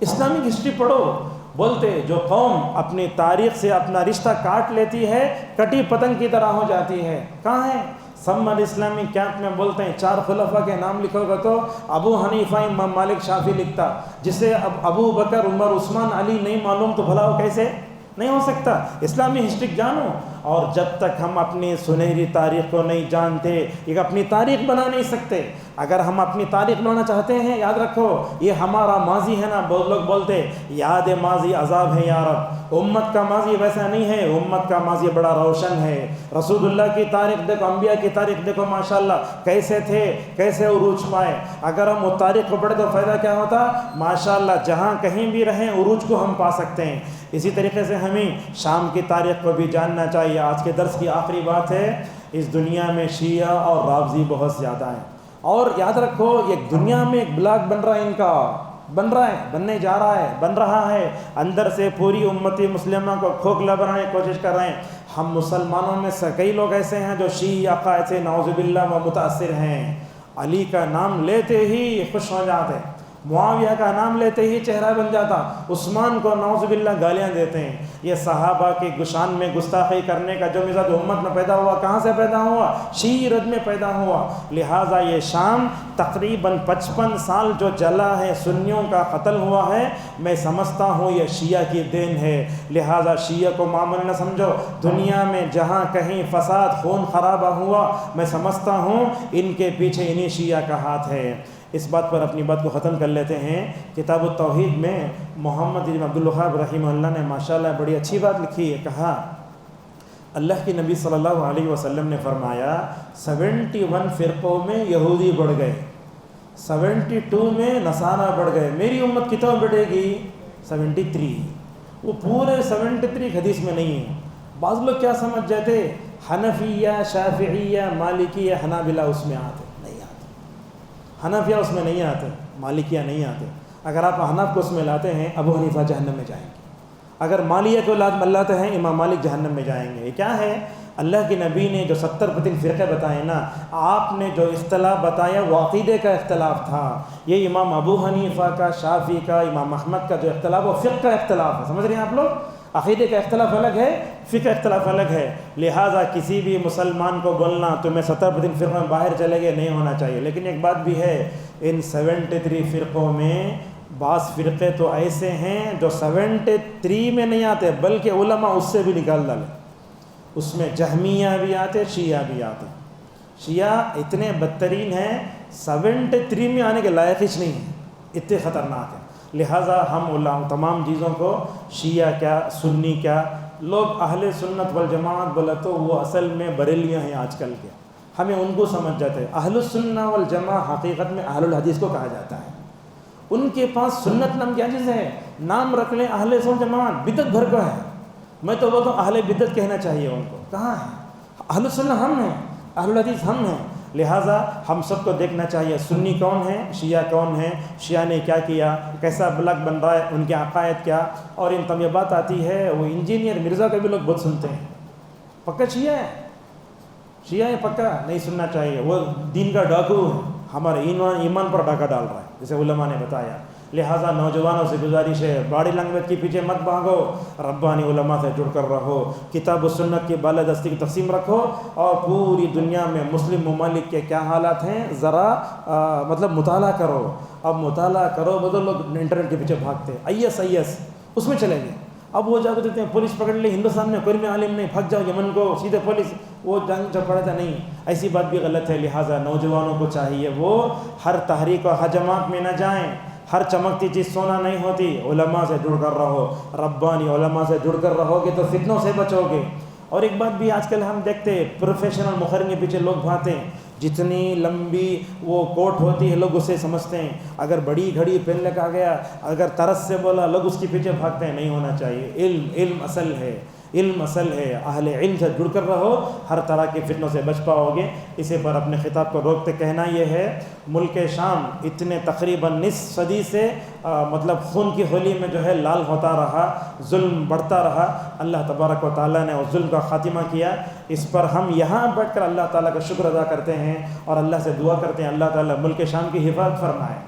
اسلامک ہسٹری پڑھو. بولتے جو قوم اپنی تاریخ سے اپنا رشتہ کاٹ لیتی ہے کٹی پتنگ کی طرح ہو جاتی ہے. کہاں ہے سمر اسلامی کیمپ میں بولتے ہیں 4 خلفاء کے نام لکھو گا تو ابو حنیفہ امام مالک شافعی لکھتا. جسے اب ابو بکر عمر عثمان علی نہیں معلوم تو بھلا وہ کیسے نہیں ہو سکتا. اسلامی ہسٹری جانو. اور جب تک ہم اپنی سنہری تاریخ کو نہیں جانتے ایک اپنی تاریخ بنا نہیں سکتے. اگر ہم اپنی تاریخ بنانا چاہتے ہیں یاد رکھو یہ ہمارا ماضی ہے نا. بہت لوگ بولتے یاد ماضی عذاب ہے یا رب. امت کا ماضی ویسا نہیں ہے، امت کا ماضی بڑا روشن ہے. رسول اللہ کی تاریخ دیکھو، انبیاء کی تاریخ دیکھو، ماشاءاللہ کیسے تھے، کیسے عروج پائے. اگر ہم وہ تاریخ کو پڑھیں تو فائدہ کیا ہوتا؟ ماشاءاللہ جہاں کہیں بھی رہیں عروج کو ہم پا سکتے ہیں. اسی طریقے سے ہمیں شام کی تاریخ کو بھی جاننا چاہیے. آج کے درس کی آخری بات ہے، اس دنیا میں شیعہ اور رافضی بہت زیادہ ہیں. اور یاد رکھو یہ دنیا میں ایک بلاک بن رہا ہے، ان کا بن رہا ہے، بننے جا رہا ہے، بن رہا ہے، اندر سے پوری امتی مسلمہ کو کھوکھلا بنانے کی کوشش کر رہے ہیں۔ ہم مسلمانوں میں سے کئی لوگ ایسے ہیں جو شیعی عقائد سے نعوذ باللہ و متاثر ہیں، علی کا نام لیتے ہی خوش ہو جاتے، معاویہ کا نام لیتے ہی چہرہ بن جاتا، عثمان کو نعوذ باللہ گالیاں دیتے ہیں۔ یہ صحابہ کے گشان میں گستاخی کرنے کا جو مزاج امت میں پیدا ہوا، کہاں سے پیدا ہوا؟ شیعی رد میں پیدا ہوا۔ لہٰذا یہ شام تقریباً 55 سال جو جلا ہے، سنیوں کا قتل ہوا ہے، میں سمجھتا ہوں یہ شیعہ کی دین ہے۔ لہٰذا شیعہ کو معمولی نہ سمجھو، دنیا میں جہاں کہیں فساد خون خرابہ ہوا، میں سمجھتا ہوں ان کے پیچھے انہی شیعہ کا ہاتھ ہے۔ اس بات پر اپنی بات کو ختم کر لیتے ہیں۔ کتاب التوحید میں محمد بن عبد الوہاب رحمہ اللہ نے ماشاءاللہ بڑی اچھی بات لکھی ہے۔ کہا اللہ کے نبی صلی اللہ علیہ وسلم نے فرمایا 71 فرقوں میں یہودی بڑھ گئے، 72 میں نصارہ بڑھ گئے، میری امت کتنا بڑھے گی؟ 73۔ وہ پورے 73 حدیث میں نہیں ہے۔ بعض لوگ کیا سمجھ جاتے حنفیہ، شافعیہ، مالکیہ، حنابلہ اس میں آتے، حنفیہ اس میں نہیں آتے، مالکیہ نہیں آتے۔ اگر آپ احناف کو اس میں لاتے ہیں، ابو حنیفہ جہنم میں جائیں گے۔ اگر مالیہ کو لاتے ہیں، امام مالک جہنم میں جائیں گے۔ یہ کیا ہے؟ اللہ کے نبی نے جو 70 فرقے بتائے نا، آپ نے جو اختلاف بتایا وہ عقیدے کا اختلاف تھا۔ یہ امام ابو حنیفہ کا، شافعی کا، امام احمد کا جو اختلاف وہ فقہ کا اختلاف ہے۔ سمجھ رہے ہیں آپ لوگ؟ عقیدے کا اختلاف الگ ہے، فقہ اختلاف الگ ہے۔ لہٰذا کسی بھی مسلمان کو بولنا تمہیں 70 فرقوں میں باہر چلے گئے نہیں ہونا چاہیے۔ لیکن ایک بات بھی ہے، ان 73 فرقوں میں بعض فرقے تو ایسے ہیں جو 73 میں نہیں آتے، بلکہ علماء اس سے بھی نکال ڈالے۔ اس میں جہمیہ بھی آتے، شیعہ بھی آتے۔ شیعہ اتنے بدترین ہیں، 73 میں آنے کے لائق ہی نہیں ہیں، اتنے خطرناک ہیں۔ لہٰذا ہم تمام چیزوں کو شیعہ کیا، سنی کیا، لوگ اہل سنت والجماعت بولا تو وہ اصل میں بریلیاں ہیں آج کل کے، ہمیں ان کو سمجھ جاتے ہیں۔ اہل السنہ والجماعت حقیقت میں اہل الحدیث کو کہا جاتا ہے۔ ان کے پاس سنت نام کیا چیز ہے؟ نام رکھ لیں اہل سنت والجماعت، بدعت بھر کا ہے۔ میں تو بولتا ہوں اہل بدعت کہنا چاہیے ان کو۔ کہاں ہے؟ اہل السنہ ہم ہیں، اہل الحدیث ہم ہیں۔ لہٰذا ہم سب کو دیکھنا چاہیے سنی کون ہے، شیعہ کون ہے، شیعہ نے کیا کیا، کیسا بلاک بن رہا ہے، ان کے عقائد کیا۔ اور ان تم یہ بات آتی ہے، وہ انجینئر مرزا کا بھی لوگ بہت سنتے ہیں، پکا شیعہ ہے، شیعہ ہے پکا، نہیں سننا چاہیے، وہ دین کا ڈاکو ہے، ہمارے ایمان پر ڈاکہ ڈال رہا ہے، جیسے علماء نے بتایا۔ لہٰذا نوجوانوں سے گزارش ہے، باڈی لینگویج کے پیچھے مت بھاگو، ربانی علماء سے جڑ کر رہو، کتاب و سنت کی بالادستی کی تقسیم رکھو، اور پوری دنیا میں مسلم ممالک کے کیا حالات ہیں ذرا مطالعہ کرو۔ اب مطالعہ کرو، بدل لوگ انٹرنیٹ کے پیچھے بھاگتے، IS اس میں چلے گئے۔ اب وہ جا کے دیتے ہیں پولیس پکڑ لی، ہندوستان میں کوئی میں عالم نہیں، بھگ جاؤ یمن کو، سیدھے پولیس، وہ جنگ جو پڑھتا نہیں، ایسی بات بھی غلط ہے۔ لہٰذا نوجوانوں کو چاہیے وہ ہر تحریک و حجمات میں نہ جائیں، ہر چمکتی چیز سونا نہیں ہوتی، علماء سے جڑ کر رہو، ربانی علماء سے جڑ کر رہو گے تو فتنوں سے بچو گے۔ اور ایک بات بھی آج کل ہم دیکھتے ہیں، پروفیشنل مخرن کے پیچھے لوگ بھاگتے ہیں، جتنی لمبی وہ کوٹ ہوتی ہے لوگ اسے سمجھتے ہیں، اگر بڑی گھڑی پہننے کا گیا، اگر طرز سے بولا لوگ اس کے پیچھے بھاگتے ہیں، نہیں ہونا چاہیے۔ علم اصل ہے، علم اصل ہے، اہل علم سے جڑ کر رہو، ہر طرح کی فتنوں سے بچ پاؤ گے۔ اسی پر اپنے خطاب کو روکتے کہنا یہ ہے، ملک شام اتنے تقریباً نصف صدی سے خون کی ہولی میں جو ہے لال ہوتا رہا، ظلم بڑھتا رہا، اللہ تبارک و تعالیٰ نے اس ظلم کا خاتمہ کیا۔ اس پر ہم یہاں بیٹھ کر اللہ تعالیٰ کا شکر ادا کرتے ہیں اور اللہ سے دعا کرتے ہیں اللہ تعالیٰ ملک شام کی حفاظت فرمائے،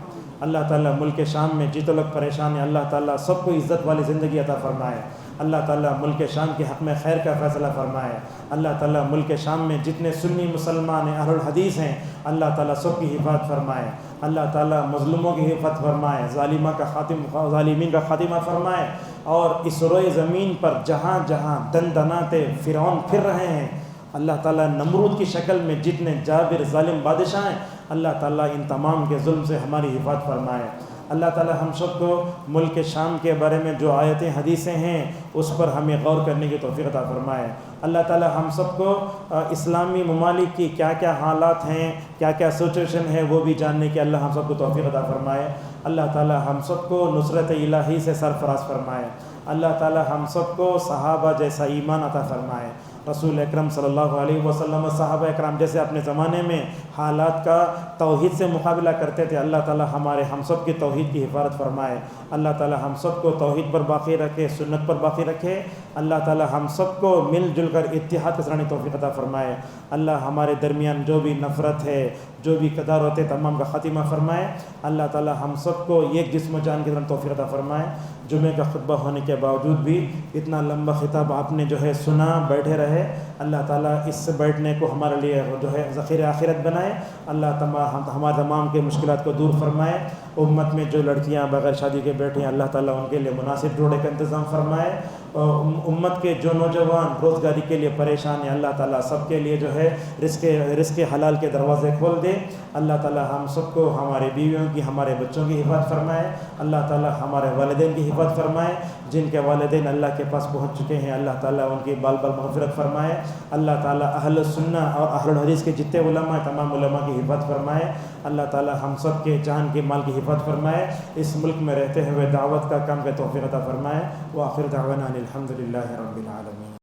اللہ تعالیٰ ملک شام میں جتنے لوگ پریشان ہیں اللہ تعالیٰ سب کو عزت والی زندگی عطا فرمائے، اللہ تعالیٰ ملک شام کے حق میں خیر کا فیصلہ فرمائے، اللہ تعالیٰ ملک شام میں جتنے سنی مسلمان ہیں، اہل الحدیث ہیں، اللہ تعالیٰ سب کی حفاظت فرمائے، اللہ تعالیٰ مظلوموں کی حفاظت فرمائے، ظالمین کا خاتمہ فرمائے، اور اس روئے زمین پر جہاں جہاں دندناتے فرعون پھر رہے ہیں، اللہ تعالیٰ نمرود کی شکل میں جتنے جابر ظالم بادشاہ ہیں، اللہ تعالیٰ ان تمام کے ظلم سے ہماری حفاظت فرمائے۔ اللہ تعالیٰ ہم سب کو ملک شام کے بارے میں جو آیتیں حدیثیں ہیں اس پر ہمیں غور کرنے کی توفیق عطا فرمائے۔ اللہ تعالیٰ ہم سب کو اسلامی ممالک کی کیا کیا حالات ہیں، کیا کیا سچویشن ہے وہ بھی جاننے کی اللہ ہم سب کو توفیق عطا فرمائے۔ اللہ تعالیٰ ہم سب کو نصرت الہی سے سرفراز فرمائے۔ اللہ تعالیٰ ہم سب کو صحابہ جیسا ایمان عطا فرمائے۔ رسول اکرم صلی اللہ علیہ وسلم صحابہ اکرام جیسے اپنے زمانے میں حالات کا توحید سے مقابلہ کرتے تھے، اللہ تعالی ہم سب کی توحید کی حفاظت فرمائے، اللہ تعالی ہم سب کو توحید پر باقی رکھے، سنت پر باقی رکھے، اللہ تعالی ہم سب کو مل جل کر اتحاد کے سرانے توفیق عطا فرمائے، اللہ ہمارے درمیان جو بھی نفرت ہے، جو بھی قدارت ہے، تمام کا خاتمہ فرمائے، اللہ تعالی ہم سب کو ایک جسم و جان کی طرح توفیق عطا فرمائے۔ جمعے کا خطبہ ہونے کے باوجود بھی اتنا لمبا خطاب آپ نے جو ہے سنا، بیٹھے رہے، اللہ تعالیٰ اس بیٹھنے کو ہمارے لیے جو ہے ذخیرہ آخرت بنائے، اللہ ہمارے تمام کے مشکلات کو دور فرمائے، امت میں جو لڑکیاں بغیر شادی کے بیٹھی ہیں اللہ تعالیٰ ان کے لیے مناسب جوڑے کا انتظام فرمائے، امت کے جو نوجوان روزگاری کے لیے پریشان ہیں اللہ تعالیٰ سب کے لیے جو ہے رزق حلال کے دروازے کھول دے، اللہ تعالیٰ ہم سب کو ہمارے بیویوں کی، ہمارے بچوں کی حفاظت فرمائے، اللہ تعالیٰ ہمارے والدین کی حفاظت فرمائے، جن کے والدین اللہ کے پاس پہنچ چکے ہیں اللہ تعالیٰ ان کی بال مغفرت فرمائے، اللہ تعالیٰ اہل سنہ اور اہل الحدیث کے جتنے علماء ہیں تمام علماء کی حفاظت فرمائے، اللہ تعالیٰ ہم سب کے جان کے مال کی حفاظت فرمائے، اس ملک میں رہتے ہوئے دعوت کا کام کے توفیق عطا فرمائے، وآخر دعوانا الحمد للہ رب العالمین۔